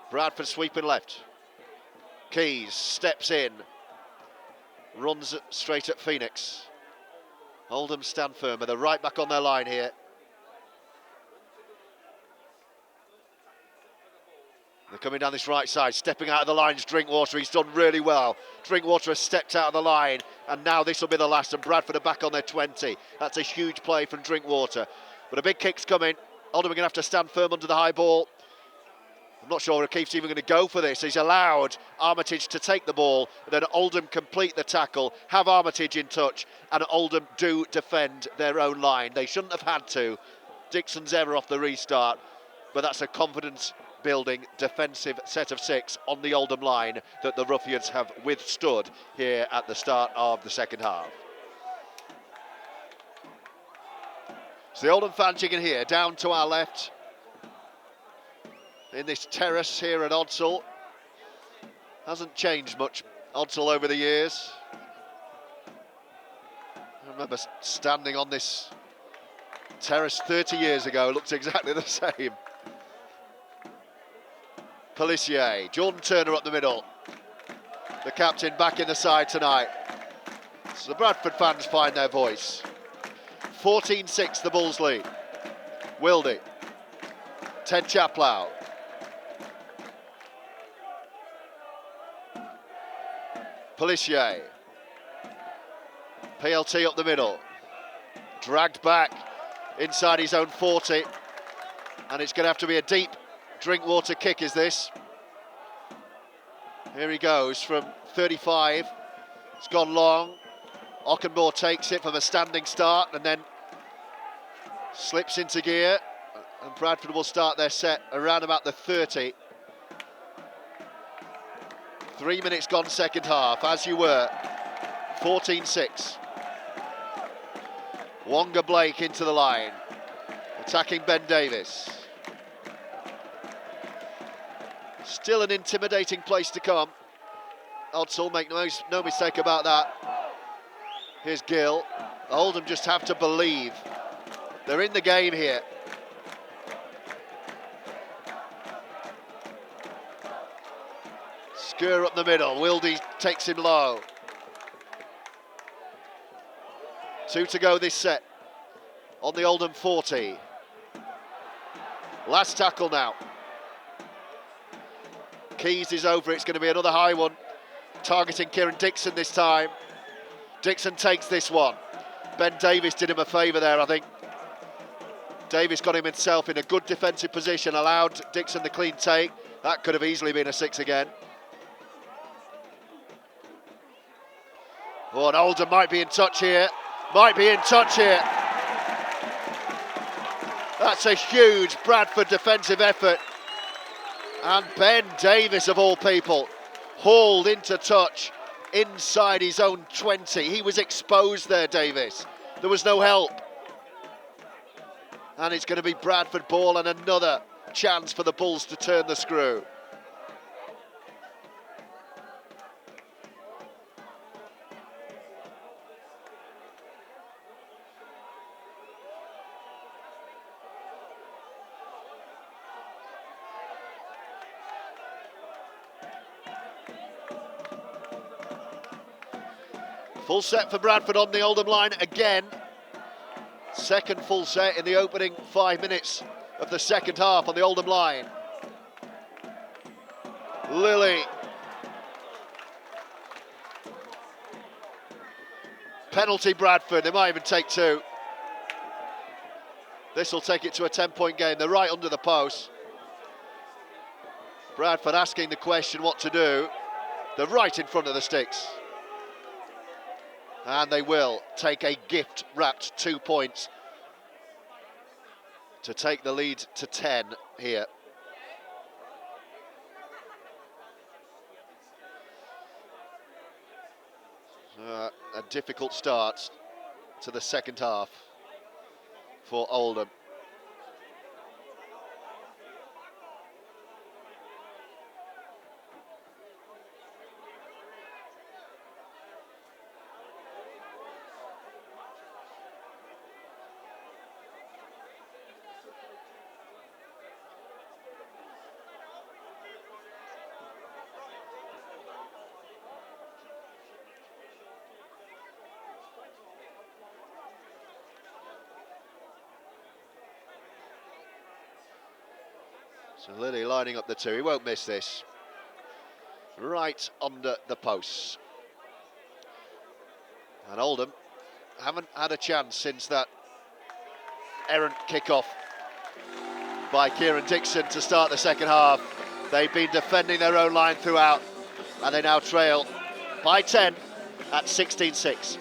Bradford sweeping left. Keys steps in. Runs straight at Phoenix. Oldham stand firm, but they're right back on their line here. They're coming down this right side, stepping out of the lines, Drinkwater. He's done really well. Drinkwater has stepped out of the line, and now this will be the last, and Bradford are back on their 20. That's a huge play from Drinkwater. But a big kick's coming. Oldham are going to have to stand firm under the high ball. I'm not sure O'Keefe's even going to go for this. He's allowed Armitage to take the ball, and then Oldham complete the tackle, have Armitage in touch, and Oldham do defend their own line. They shouldn't have had to. Dixon's error off the restart, but that's a confidence-building defensive set of 6 on the Oldham line that the Roughyeds have withstood here at the start of the second half. So the Oldham fans you can hear down to our left in this terrace here at Odsall. Hasn't changed much, Odsall, over the years. I remember standing on this terrace 30 years ago, it looked exactly the same. Pelissier, Jordan Turner up the middle. The captain back in the side tonight. So the Bradford fans find their voice. 14-6 the Bulls lead. Wildy, Ted Chaplow. Pelissier. PLT up the middle. Dragged back inside his own 40. And it's going to have to be a deep Drinkwater kick, is this. Here he goes from 35. It's gone long. Okunbor takes it from a standing start and then slips into gear. And Bradford will start their set around about the 30. 3 minutes gone second half, as you were. 14-6. Wonga Blake into the line. Attacking Ben Davis. Still an intimidating place to come. Odsall, make no mistake about that. Here's Gill. Oldham just have to believe. They're in the game here. Skur up the middle. Wildy takes him low. 2 to go this set on the Oldham 40. Last tackle now. Keys is over. It's going to be another high one. Targeting Kieran Dixon this time. Dixon takes this one. Ben Davis did him a favour there, I think. Davis got him himself in a good defensive position, allowed Dixon the clean take. That could have easily been a 6 again. Oh, and Oldham might be in touch here. Might be in touch here. That's a huge Bradford defensive effort. And Ben Davis, of all people, hauled into touch inside his own 20. He was exposed there, Davis. There was no help. And it's going to be Bradford ball and another chance for the Bulls to turn the screw. Full set for Bradford on the Oldham line again. Second full set in the opening 5 minutes of the second half on the Oldham line. Lilley. Penalty Bradford, they might even take 2. This will take it to a 10-point game. They're right under the post. Bradford asking the question what to do. They're right in front of the sticks. And they will take a gift-wrapped 2 points to take the lead to 10 here. A difficult start to the second half for Oldham. So Lilley lining up the two, he won't miss this. Right under the posts. And Oldham haven't had a chance since that errant kick-off by Kieran Dixon to start the second half. They've been defending their own line throughout, and they now trail by 10 at 16-6.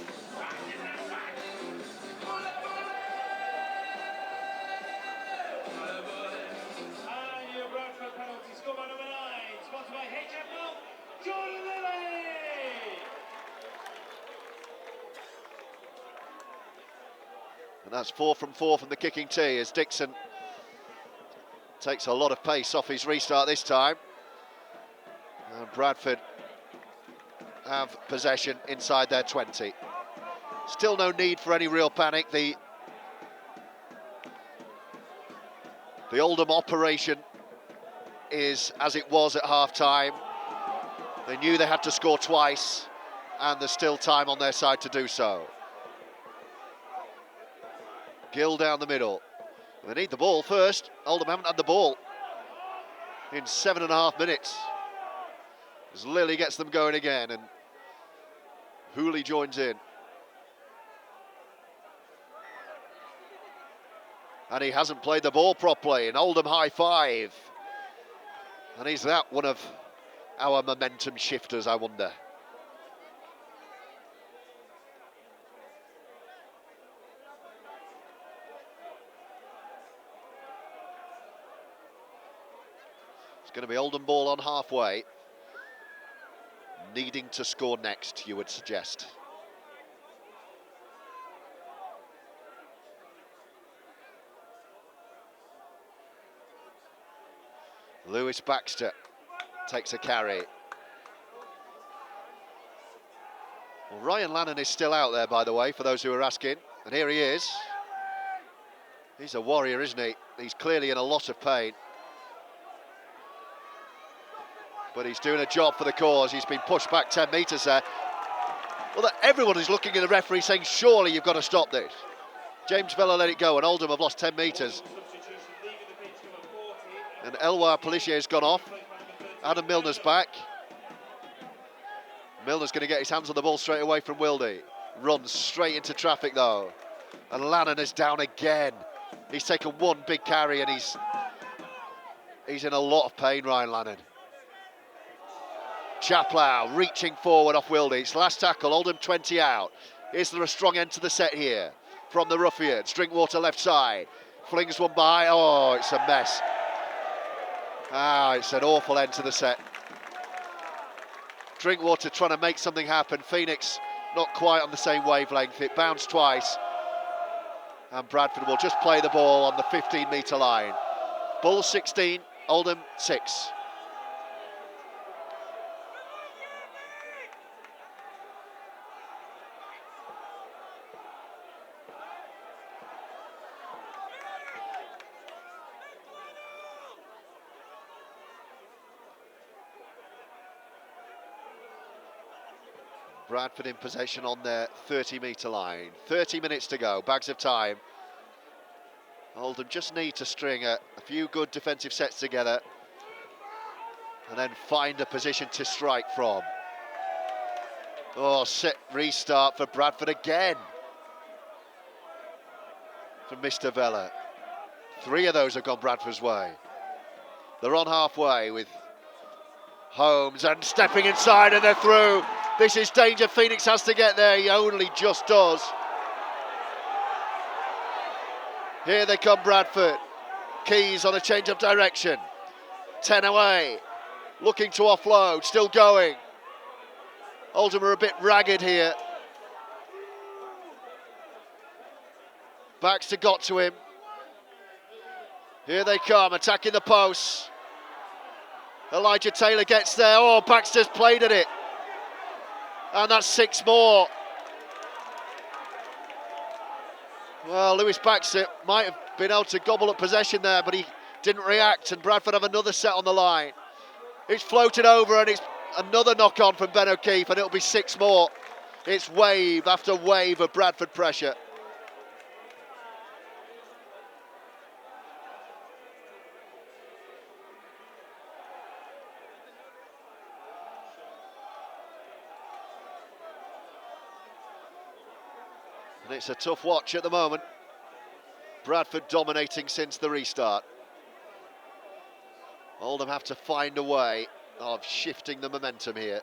And that's 4 from 4 from the kicking tee as Dixon takes a lot of pace off his restart this time. And Bradford have possession inside their 20. Still no need for any real panic. The Oldham operation is as it was at half-time. They knew they had to score twice, and there's still time on their side to do so. Gill down the middle. They need the ball first. Oldham haven't had the ball in 7.5 minutes. As Lilley gets them going again, and Hooley joins in. And he hasn't played the ball properly, and Oldham high five. And is that one of our momentum shifters, I wonder? It's going to be Oldham ball on halfway. Needing to score next, you would suggest. Lewis Baxter takes a carry. Well, Ryan Lannon is still out there, by the way, for those who are asking. And here he is. He's a warrior, isn't he? He's clearly in a lot of pain. But he's doing a job for the cause. He's been pushed back 10 metres there. Well, everyone is looking at the referee saying, surely you've got to stop this. James Vella let it go, and Oldham have lost 10 metres. And Elwar Polissier's gone off. Adam Milner's back. Milner's going to get his hands on the ball straight away from Wildy. Runs straight into traffic, though. And Lannon is down again. He's taken one big carry, and he's in a lot of pain, Ryan Lannon. Chaplow reaching forward off Wildy. It's last tackle, Oldham 20 out. Is there a strong end to the set here from the Roughyeds? Drinkwater left side. Flings one by. Oh, it's a mess. It's an awful end to the set. Drinkwater trying to make something happen. Phoenix not quite on the same wavelength. It bounced twice. And Bradford will just play the ball on the 15-metre line. Bulls 16, Oldham 6. Bradford in possession on their 30-metre line. 30 minutes to go, bags of time. Oldham just need to string a few good defensive sets together and then find a position to strike from. Oh, set restart for Bradford again from Mr. Vella. 3 of those have gone Bradford's way. They're on halfway with Holmes and stepping inside, and they're through. This is danger. Phoenix has to get there. He only just does. Here they come, Bradford. Keys on a change of direction. 10 away. Looking to offload, still going. Oldham are a bit ragged here. Baxter got to him. Here they come, attacking the posts. Elijah Taylor gets there. Oh, Baxter's played at it. And that's 6 more. Well, Lewis Baxter might have been able to gobble up possession there, but he didn't react, and Bradford have another set on the line. It's floated over, and it's another knock-on from Ben O'Keefe, and it'll be 6 more. It's wave after wave of Bradford pressure. And it's a tough watch at the moment. Bradford dominating since the restart. Oldham have to find a way of shifting the momentum here.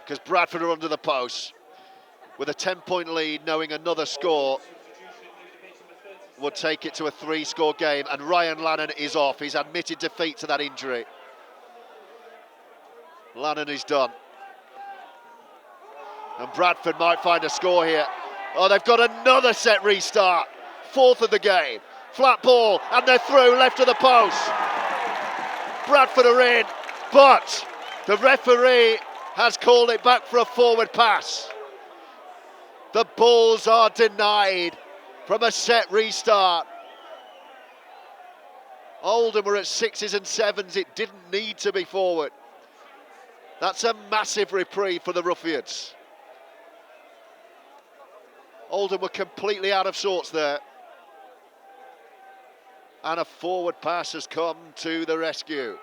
Because Bradford are under the post with a 10-point lead, knowing another score would take it to a 3-score game, and Ryan Lannon is off. He's admitted defeat to that injury. Lannon is done. And Bradford might find a score here. Oh, they've got another set restart. 4th of the game. Flat ball, and they're through, left of the post. Bradford are in, but the referee has called it back for a forward pass. The balls are denied from a set restart. Oldham were at 6s and 7s. It didn't need to be forward. That's a massive reprieve for the Roughyeds. Oldham were completely out of sorts there. And a forward pass has come to the rescue.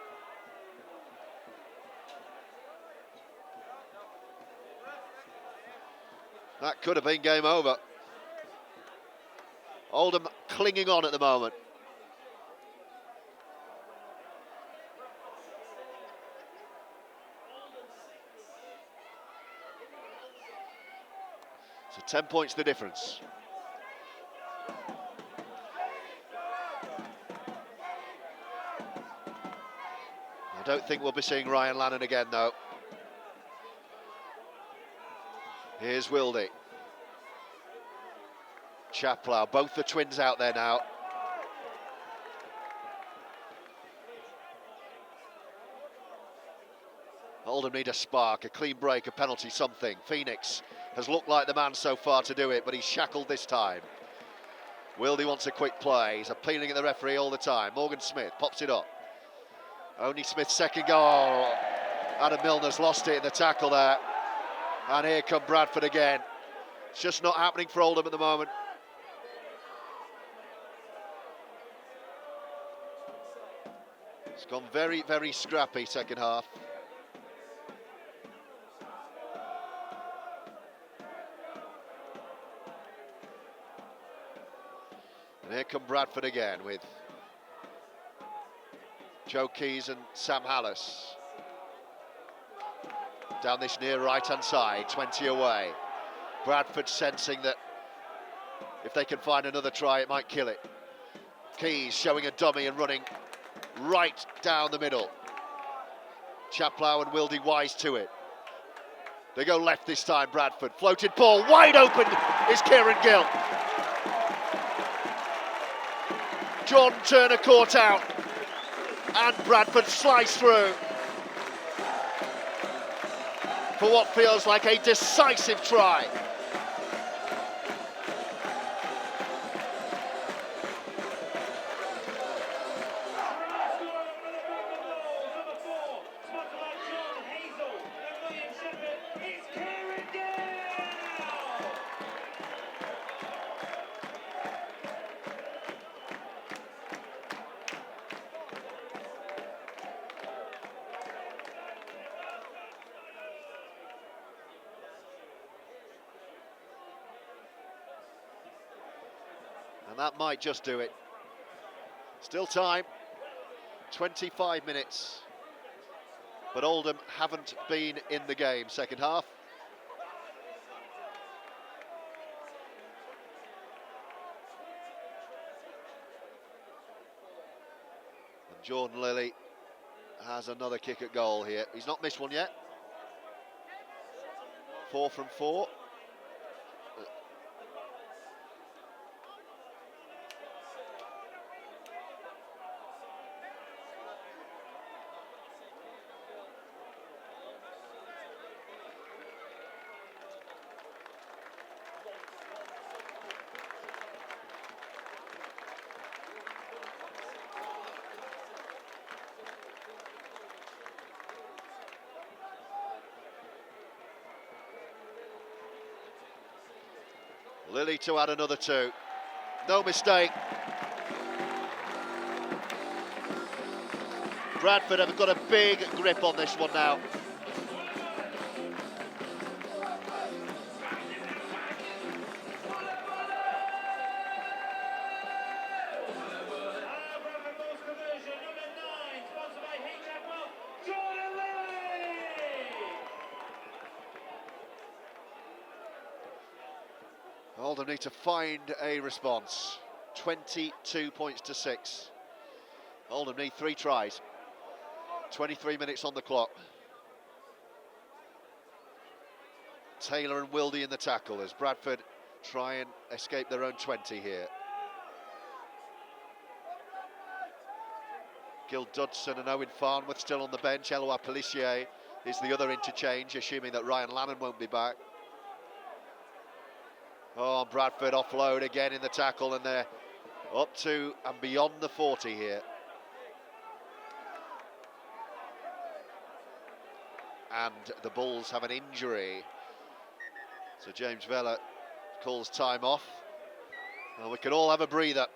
That could have been game over. Oldham clinging on at the moment. So 10 points the difference. I don't think we'll be seeing Ryan Lannon again, though. Here's Lilley. Chaplow, both the twins out there now. Oldham need a spark, a clean break, a penalty, something. Phoenix has looked like the man so far to do it, but he's shackled this time. Lilley wants a quick play. He's appealing at the referee all the time. Morgan Smith pops it up. Only Smith's second goal. Adam Milner's lost it in the tackle there. And here come Bradford again. It's just not happening for Oldham at the moment. It's gone very, very scrappy second half. And here come Bradford again with Joe Keys and Sam Hallis. Down this near right-hand side, 20 away. Bradford sensing that if they can find another try, it might kill it. Keys showing a dummy and running right down the middle. Chaplow and Wildy wise to it. They go left this time, Bradford. Floated ball, wide open is Kieran Gill. John Turner caught out, and Bradford sliced through for what feels like a decisive try. And that might just do it. Still time, 25 minutes. But Oldham haven't been in the game second half. Jordan Lilley has another kick at goal here. He's not missed one yet. 4 from 4. Lilley to add another 2. No mistake. Bradford have got a big grip on this one now. Oldham need to find a response. 22 points to 6. Oldham need 3 tries. 23 minutes on the clock. Taylor and Wildy in the tackle as Bradford try and escape their own 20 here. Gill Dudson and Owen Farnworth still on the bench. Eloi Pelissier is the other interchange, assuming that Ryan Lannon won't be back. Oh, Bradford offload again in the tackle, and they're up to and beyond the 40 here. And the Bulls have an injury. So James Vella calls time off. And we can all have a breather.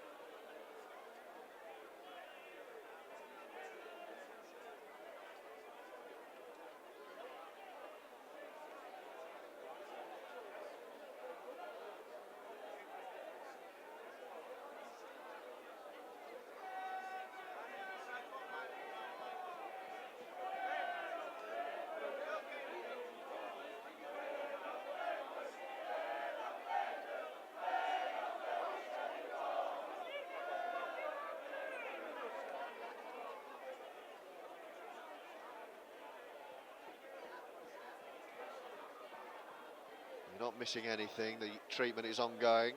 Not missing anything, the treatment is ongoing.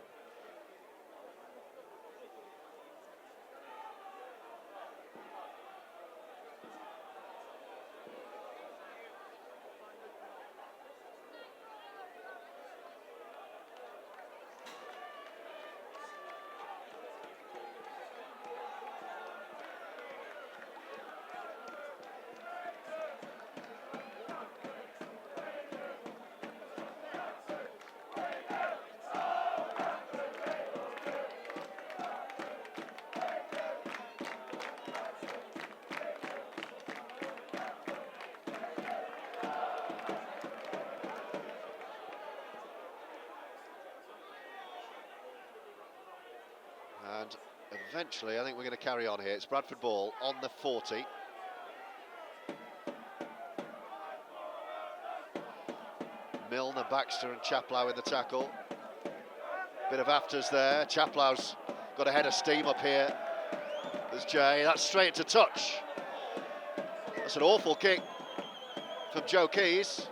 And eventually, I think we're going to carry on here. It's Bradford ball on the 40. Milner, Baxter and Chaplow in the tackle. Bit of afters there. Chaplow's got a head of steam up here. There's Jay. That's straight into touch. That's an awful kick from Joe Keys.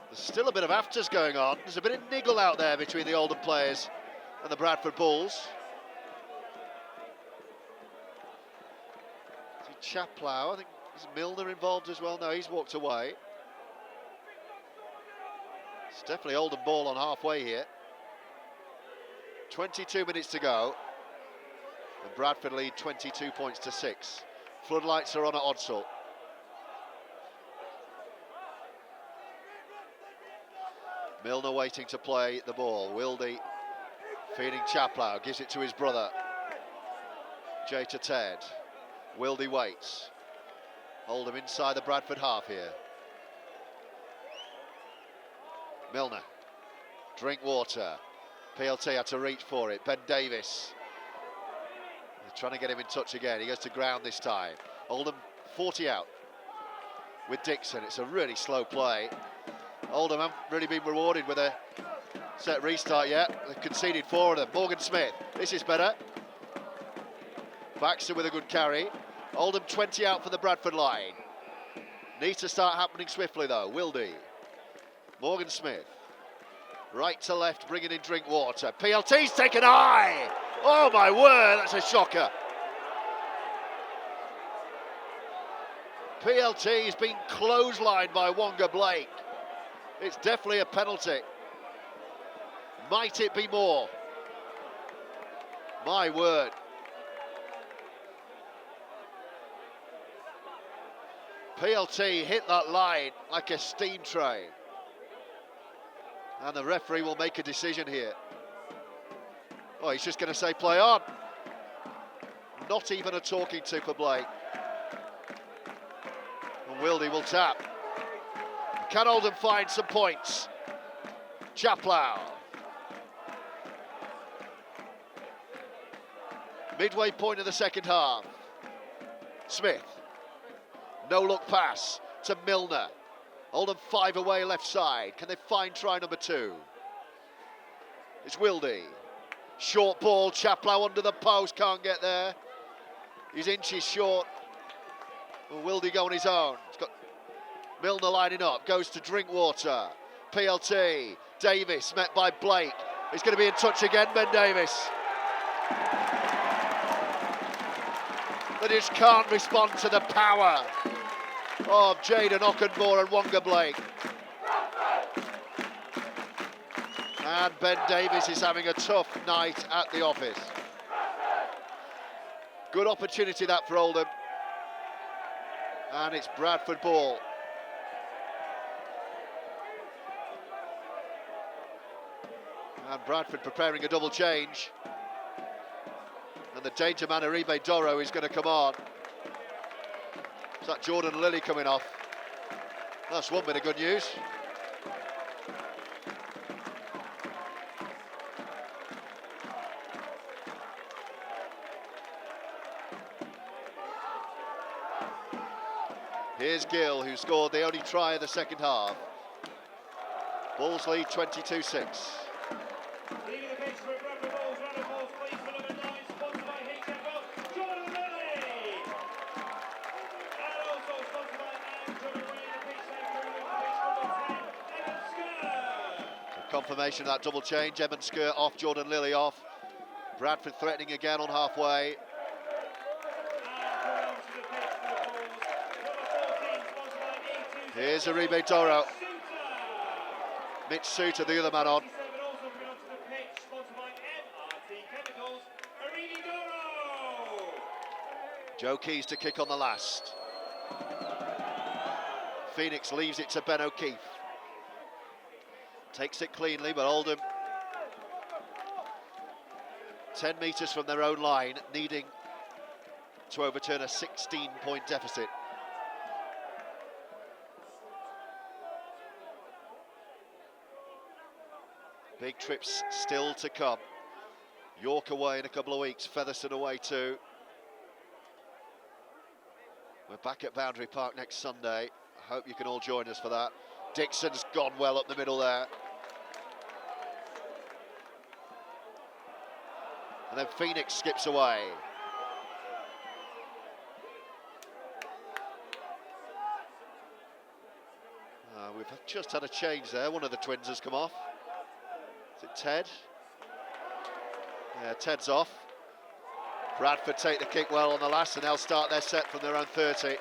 There's still a bit of afters going on. There's a bit of niggle out there between the Oldham players and the Bradford Bulls. Chaplow, I think, is Milner involved as well? No, he's walked away. It's definitely Oldham ball on halfway here. 22 minutes to go. And Bradford lead 22 points to 6. Floodlights are on at Odsall. Milner waiting to play the ball. Wildy feeding Chaplow, gives it to his brother. Jay to Ted. Wildy waits. Oldham inside the Bradford half here. Milner. Drinkwater. PLT had to reach for it. Ben Davis. They're trying to get him in touch again. He goes to ground this time. Oldham 40 out with Dixon. It's a really slow play. Oldham haven't really been rewarded with a set restart yet. They've conceded 4 of them. Morgan Smith. This is better. Baxter with a good carry. Oldham 20 out for the Bradford line. Needs to start happening swiftly though. Wildy. Morgan Smith. Right to left, bringing in Drinkwater. PLT's taken high! Oh my word, that's a shocker. PLT's been clotheslined by Wonga Blake. It's definitely a penalty. Might it be more? My word. PLT hit that line like a steam train. And the referee will make a decision here. Oh, he's just going to say play on. Not even a talking to for Blake. And Wildy will tap. Can Oldham find some points? Chaplow. Midway point of the second half. Smith. No look pass to Milner. Oldham 5 away left side. Can they find try number 2? It's Wildy. Short ball, Chaplow under the post, can't get there. He's inches short. Will Wildy go on his own? He's got Milner lining up, goes to Drinkwater. PLT, Davis met by Blake. He's going to be in touch again, Ben Davis. They just can't respond to the power of Jaden Okunbor and Wonga Blake. And Ben Davis is having a tough night at the office. Good opportunity that for Oldham. And it's Bradford ball. And Bradford preparing a double change. And the danger man Uribe Doro is going to come on. Is that Jordan Lilley coming off? That's one bit of good news. Here's Gill, who scored the only try of the second half. Bulls lead 22-6. Confirmation of that double change. Evan Skur off, Jordan Lilley off. Bradford threatening again on halfway. Here's Uribe Doro. Mitch Suter, the other man on. Joe Keys to kick on the last. Phoenix leaves it to Ben O'Keefe. Takes it cleanly, but Oldham 10 metres from their own line, needing to overturn a 16-point deficit. Big trips still to come. York away in a couple of weeks, Featherstone away too. We're back at Boundary Park next Sunday. I hope you can all join us for that. Dixon's gone well up the middle there. And then Phoenix skips away. We've just had a change there. One of the twins has come off. Is it Ted? Yeah, Ted's off. Bradford take the kick well on the last, and they'll start their set from their own 30.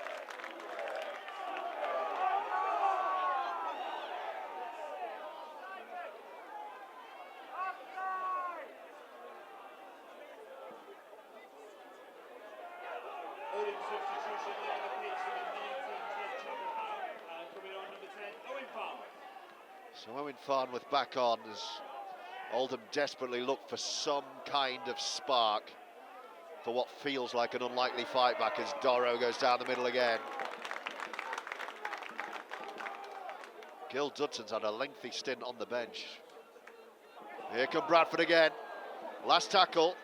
So Owen Farnworth back on as Oldham desperately look for some kind of spark for what feels like an unlikely fight back as Doro goes down the middle again. Gill Dudson's had a lengthy stint on the bench. Here come Bradford again. Last tackle.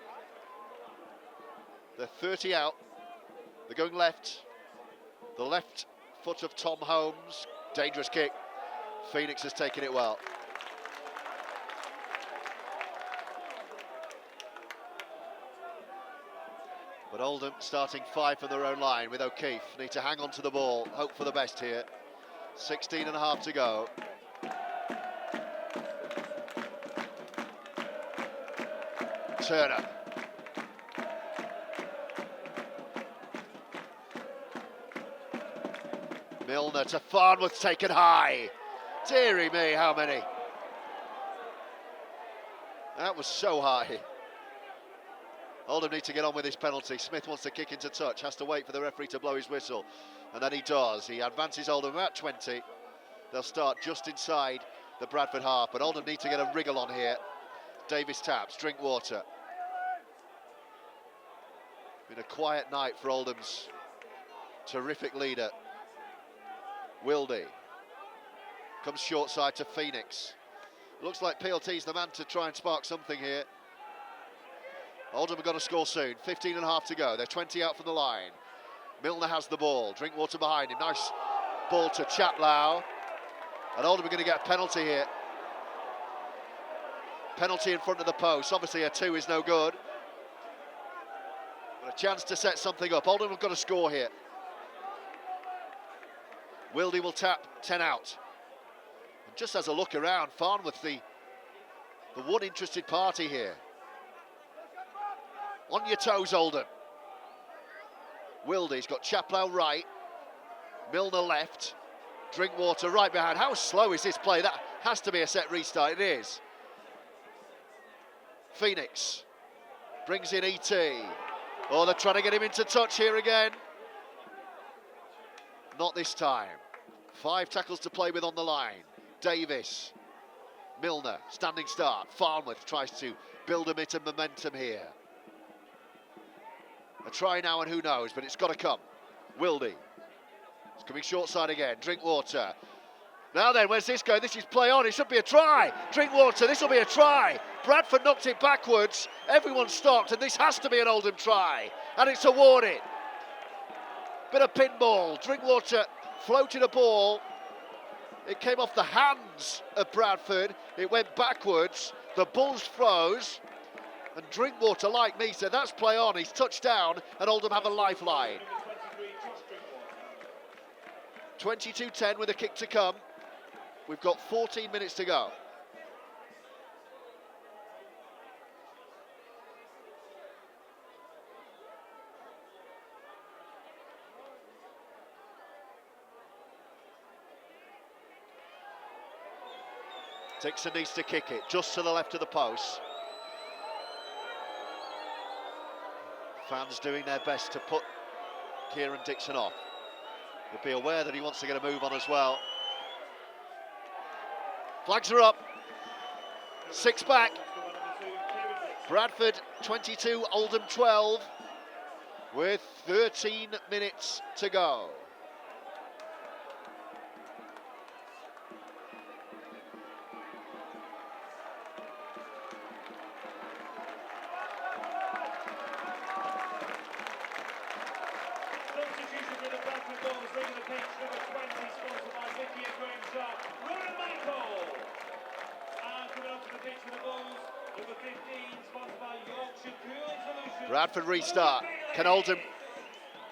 They're 30 out. They're going left. The left foot of Tom Holmes. Dangerous kick. Phoenix has taken it well. But But Oldham starting 5 from their own line with O'Keefe. Need to hang on to the ball, hope for the best here. 16 and a half to go. Turner. Milner to Farnworth, taken high. Deary me, how many? That was so high. Oldham need to get on with his penalty. Smith wants to kick into touch, has to wait for the referee to blow his whistle. And then he does. He advances Oldham about 20. They'll start just inside the Bradford half, but Oldham need to get a wriggle on here. Davis taps, Drinkwater. Been a quiet night for Oldham's terrific leader. Wildy. Comes short side to Phoenix. Looks like PLT's the man to try and spark something here. Oldham have got to score soon. 15 and a half to go. They're 20 out from the line. Milner has the ball. Drinkwater behind him. Nice ball to Chaplow. And Oldham are going to get a penalty here. Penalty in front of the post. Obviously a 2 is no good. But a chance to set something up. Oldham have got to score here. Wildy will tap 10 out. And just as a look around, Farnworth, the one interested party here. On your toes, Oldham. Wildy's got Chaplow right, Milner left, Drinkwater right behind. How slow is this play? That has to be a set restart. It is. Phoenix brings in E.T. Oh, they're trying to get him into touch here again. Not this time. 5 tackles to play with on the line. Davis, Milner, standing start. Farnworth tries to build a bit of momentum here. A try now and who knows, but it's got to come. Wildy. It's coming short side again. Drinkwater. Now then, where's this going? This is play on. It should be a try. Drinkwater, this will be a try. Bradford knocked it backwards. Everyone stopped, and this has to be an Oldham try. And it's awarded. Bit of pinball. Drinkwater floated a ball. It came off the hands of Bradford. It went backwards. The Bulls froze. And Drinkwater, like me, said, that's play on. He's touched down, and Oldham have a lifeline. 22-10 with a kick to come. We've got 14 minutes to go. Dixon needs to kick it just to the left of the post. Fans doing their best to put Kieran Dixon off. He'll be aware that he wants to get a move on as well. Flags are up. 6 back. Bradford 22, Oldham 12, with 13 minutes to go. Bradford restart. Can Oldham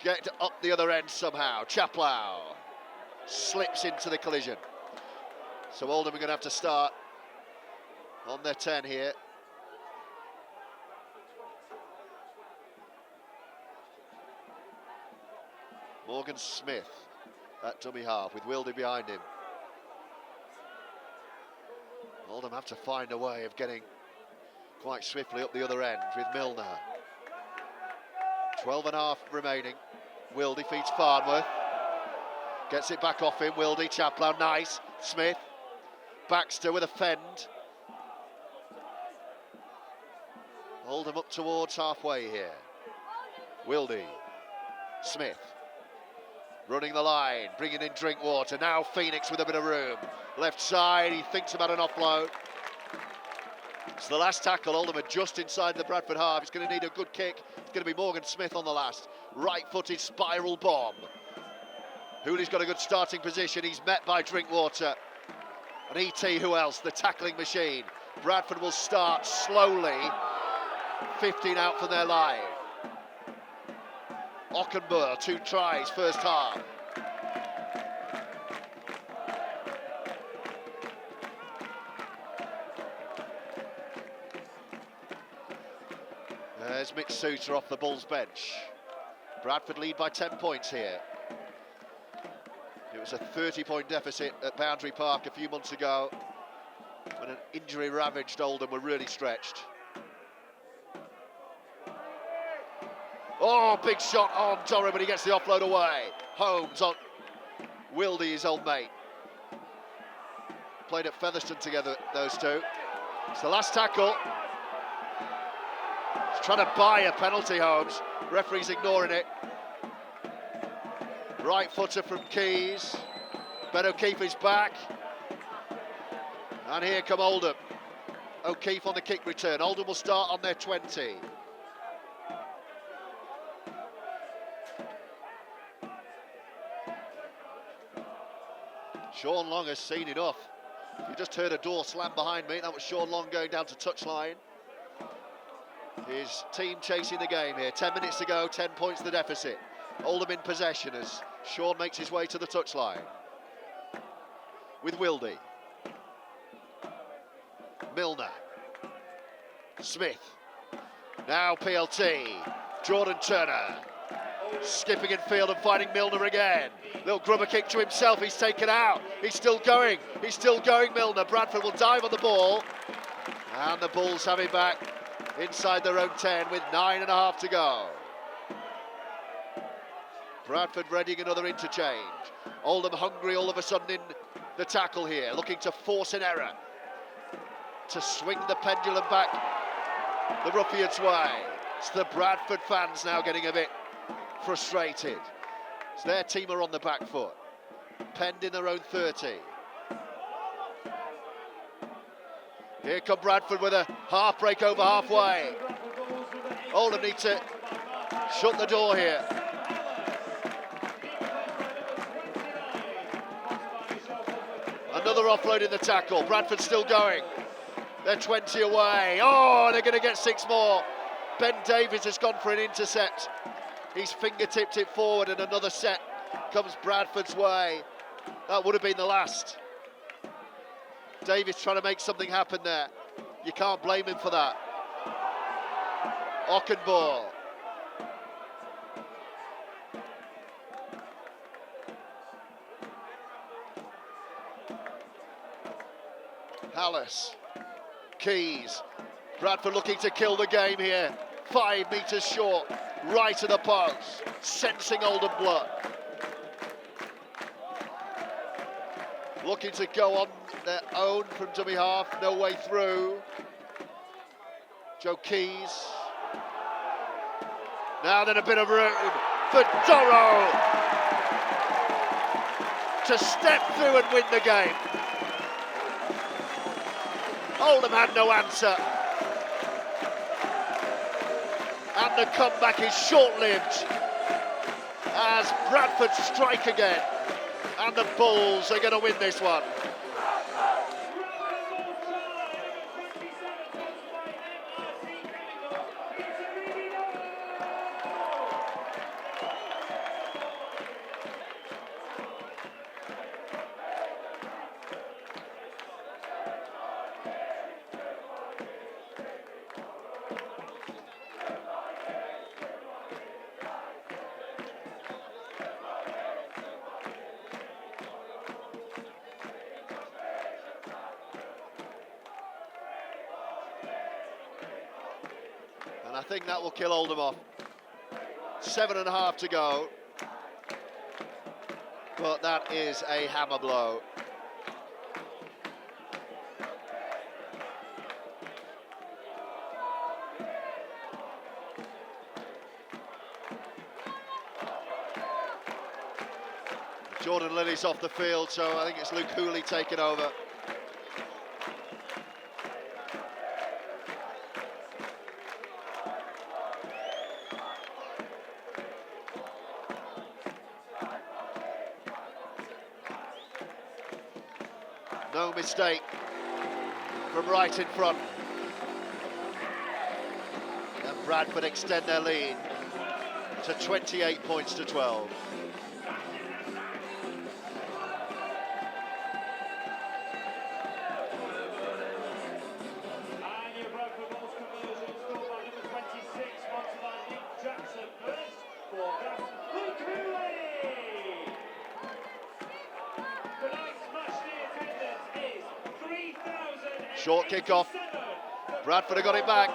get up the other end somehow? Chaplow slips into the collision. So Oldham are going to have to start on their 10 here. Morgan Smith at dummy half with Wildy behind him. Oldham have to find a way of getting quite swiftly up the other end with Milner. 12 and a half remaining. Wildy feeds Farnworth. Gets it back off him. Wildy, Chaplow, nice. Smith. Baxter with a fend. Oldham up towards halfway here. Wildy. Smith. Running the line, bringing in Drinkwater. Now Phoenix with a bit of room. Left side, he thinks about an offload. It's the last tackle. Oldham are just inside the Bradford half. He's going to need a good kick. It's going to be Morgan Smith on the last. Right-footed spiral bomb. Hooley's got a good starting position. He's met by Drinkwater. And E.T., who else? The tackling machine. Bradford will start slowly. 15 out from their line. Okunbor, 2 tries, first half. There's Mitch Suter off the Bulls bench. Bradford lead by 10 points here. It was a 30-point deficit at Boundary Park a few months ago when an injury-ravaged Oldham were really stretched. Oh, big shot on Doro, but he gets the offload away. Holmes on Wildy, his old mate. Played at Featherstone together, those two. It's the last tackle. He's trying to buy a penalty, Holmes. Referee's ignoring it. Right footer from Keys. Ben O'Keefe is back. And here come Oldham. O'Keefe on the kick return. Oldham will start on their 20. Sean Long has seen enough. You just heard a door slam behind me. That was Sean Long going down to touchline. His team chasing the game here. 10 minutes to go, 10 points the deficit. Oldham in possession as Sean makes his way to the touchline. With Wildy. Milner. Smith. Now PLT. Jordan Turner. Skipping in field and finding Milner again. Little grubber kick to himself, he's taken out. He's still going, Milner. Bradford will dive on the ball. And the Bulls have it back inside their own 10 with 9.5 to go. Bradford readying another interchange. Oldham hungry all of a sudden in the tackle here, looking to force an error. To swing the pendulum back the Roughyeds' way. It's the Bradford fans now getting a bit frustrated. It's their team are on the back foot, penned in their own 30. Here come Bradford with a half break over halfway. Oldham need to shut the door here. Another offload in the tackle. Bradford still going. They're 20 away. Oh, they're going to get 6 more. Ben Davies has gone for an intercept. He's fingertipped it forward and another set comes Bradford's way. That would have been the last. Davies trying to make something happen there. You can't blame him for that. Okunbor. Hallis. Keys. Bradford looking to kill the game here. 5 metres short. Right to the post, sensing Oldham blood. Looking to go on their own from dummy half, no way through. Joe Keys. Now then a bit of room for Doro to step through and win the game. Oldham had no answer. And the comeback is short-lived as Bradford strike again. And the Bulls are going to win this one. I think that will kill Oldham off. 7.5 to go. But that is a hammer blow. Jordan Lilley's off the field, so I think it's Luke Hooley taking over. No mistake from right in front. And Bradford extend their lead. to 28 points to 12. Short kick-off. Bradford have got it back.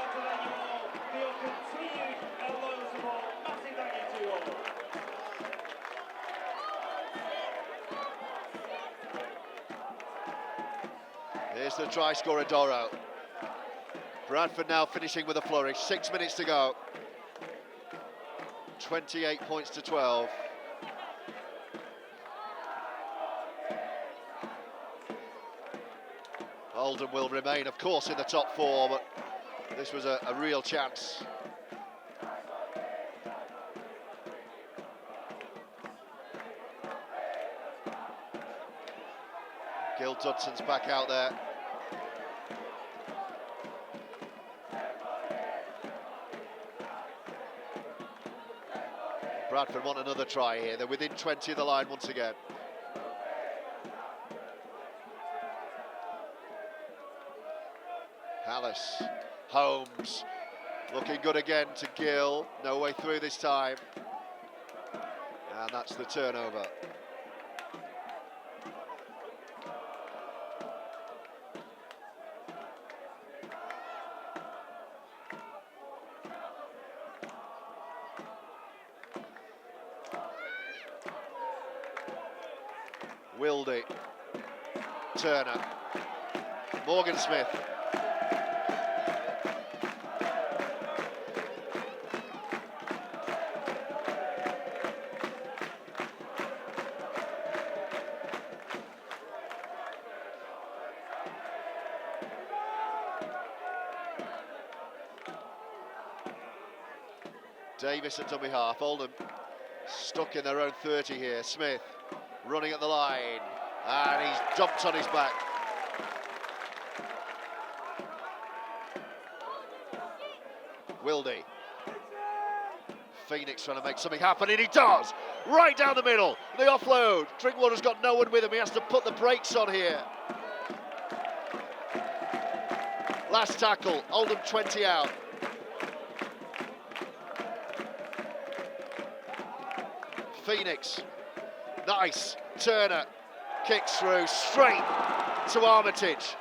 Here's the try scorer, Doro. Bradford now finishing with a flourish. 6 minutes to go. 28 points to 12. Oldham will remain, of course, in the top four, but this was a real chance. Gill Dudson's back out there. Bradford want another try here. They're within 20 of the line once again. Hallis, Holmes, looking good again to Gill. No way through this time. And that's the turnover. Wildy, Turner, Morgan Smith. Davis at dummy half. Oldham stuck in their own 30 here. Smith running at the line, and he's jumped on his back. Wildy. Phoenix trying to make something happen, and he does! Right down the middle, the offload. Drinkwater's got no one with him, he has to put the brakes on here. Last tackle, Oldham 20 out. Phoenix, nice, Turner, kicks through, straight to Armitage.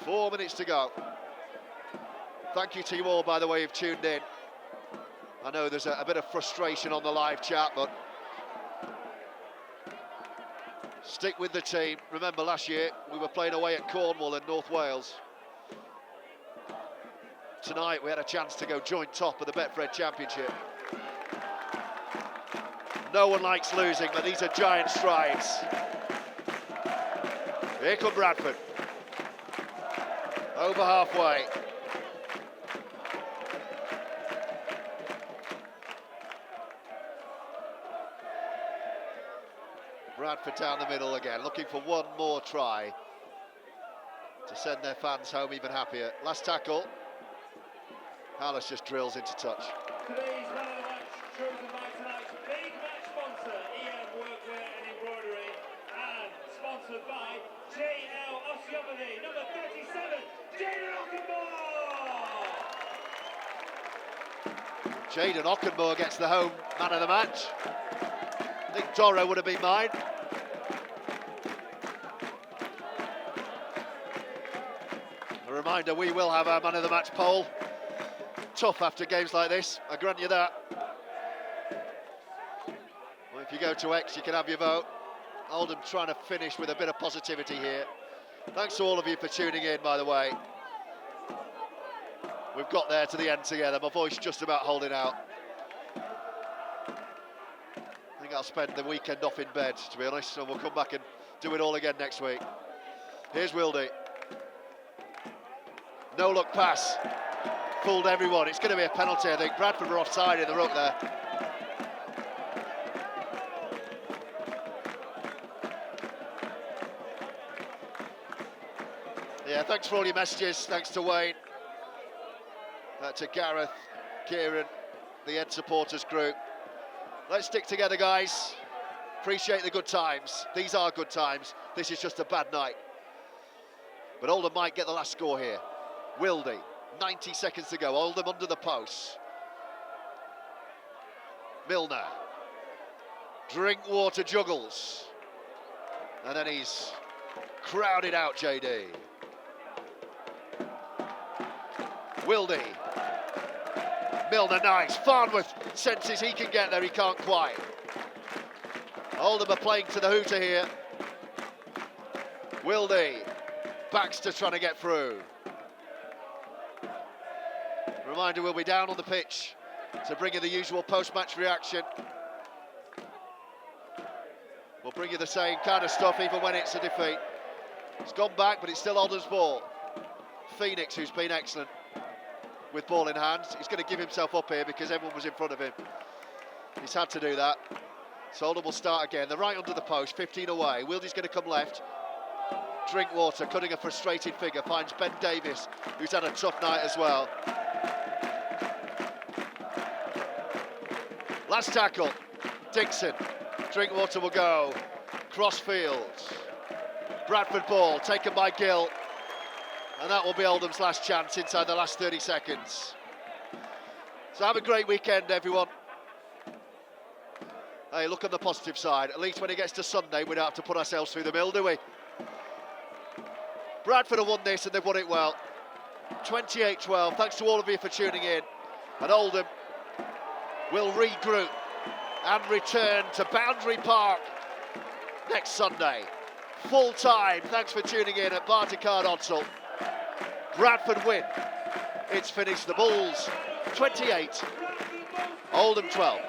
4 minutes to go. Thank you to you all, by the way, who've tuned in. I know there's a bit of frustration on the live chat, but stick with the team. Remember last year, we were playing away at Cornwall in North Wales. Tonight we had a chance to go joint top of the Betfred Championship. No one likes losing, but these are giant strides. Here come Bradford. Over halfway. Bradford down the middle again, looking for one more try to send their fans home even happier. Last tackle. Hallis just drills into touch. Today's man of the match chosen by tonight's big match sponsor, EM Workwear and Embroidery, and sponsored by JL Osteopathy, number 37, Jaden Okunbor! Jaden Okunbor gets the home man of the match. I think Doro would have been mine. A reminder, we will have our man of the match poll. Tough after games like this, I grant you that. Well, if you go to X, you can have your vote. Oldham trying to finish with a bit of positivity here. Thanks to all of you for tuning in, by the way. We've got there to the end together. My voice just about holding out. I think I'll spend the weekend off in bed, to be honest, and we'll come back and do it all again next week. Here's Wildy. No look pass. Fooled everyone. It's going to be a penalty, I think. Bradford were offside in the ruck there. Yeah, thanks for all your messages. Thanks to Wayne. to Gareth, Kieran, the Ed supporters group. Let's stick together, guys. Appreciate the good times. These are good times. This is just a bad night. But Oldham might get the last score here. Wildy, 90 seconds to go. Oldham under the post. Milner. Drinkwater juggles. And then he's crowded out, JD. Wildy. Milner, nice. Farnworth senses he can get there, he can't quite. Oldham are playing to the hooter here. Wildy. Baxter trying to get through. Reminder, we'll be down on the pitch to bring you the usual post-match reaction. We'll bring you the same kind of stuff even when it's a defeat. It's gone back, but it's still Oldham's ball. Phoenix, who's been excellent with ball in hand. He's going to give himself up here because everyone was in front of him. He's had to do that. So Oldham will start again. They're right under the post, 15 away. Wildy's going to come left. Drinkwater cutting a frustrated figure, finds Ben Davis, who's had a tough night as well. Last tackle, Dixon. Drinkwater will go. Crossfield. Bradford ball taken by Gill. And that will be Oldham's last chance inside the last 30 seconds. So have a great weekend, everyone. Hey, look on the positive side. At least when it gets to Sunday, we don't have to put ourselves through the mill, do we? Bradford have won this and they've won it well. 28-12. Thanks to all of you for tuning in. And Oldham will regroup and return to Boundary Park next Sunday. Full time. Thanks for tuning in at Barticard Odsal. Bradford win. It's finished. The Bulls 28, Oldham 12.